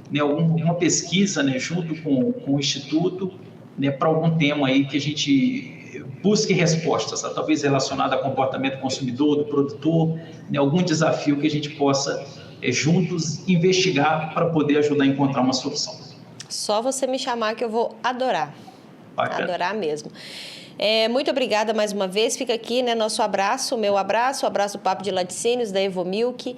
né, alguma pesquisa, né, junto com o Instituto, né, para algum tema aí que a gente busque respostas, tá? Talvez relacionado a comportamento do consumidor, do produtor, né, algum desafio que a gente possa juntos investigar para poder ajudar a encontrar uma solução. Só você me chamar que eu vou adorar. Bacana. Adorar mesmo. Muito obrigada mais uma vez. Fica aqui, né, nosso abraço, meu abraço, o abraço do Papo de Laticínios, da Evomilk.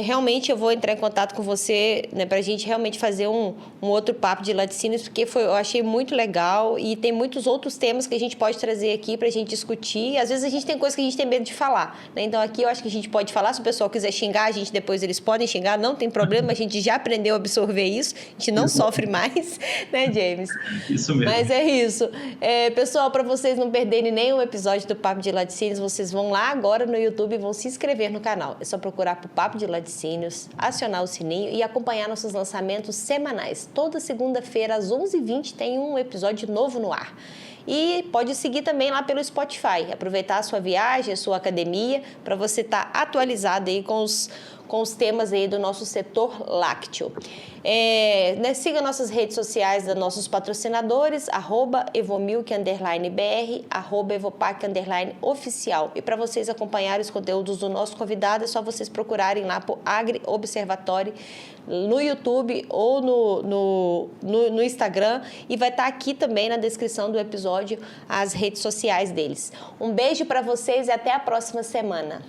Realmente eu vou entrar em contato com você, né, para a gente realmente fazer um outro Papo de Laticínios, porque eu achei muito legal e tem muitos outros temas que a gente pode trazer aqui para a gente discutir. Às vezes a gente tem coisas que a gente tem medo de falar, né? Então aqui eu acho que a gente pode falar. Se o pessoal quiser xingar, a gente depois eles podem xingar, não tem problema, a gente já aprendeu a absorver isso, a gente não sofre mais, né, James? Isso mesmo. Mas é isso. Pessoal, para vocês não perderem nenhum episódio do Papo de Laticínios, vocês vão lá agora no YouTube e vão se inscrever no canal. É só procurar por Papo de Laticínios, acionar o sininho e acompanhar nossos lançamentos semanais. Toda segunda-feira, às 11h20, tem um episódio novo no ar. E pode seguir também lá pelo Spotify. Aproveitar a sua viagem, a sua academia, para você estar atualizado aí com os temas aí do nosso setor lácteo. Siga nossas redes sociais dos nossos patrocinadores, @evomilk_br, @evopac_oficial. E para vocês acompanharem os conteúdos do nosso convidado, é só vocês procurarem lá por Agri Observatório no YouTube ou no Instagram, e vai estar aqui também na descrição do episódio as redes sociais deles. Um beijo para vocês e até a próxima semana.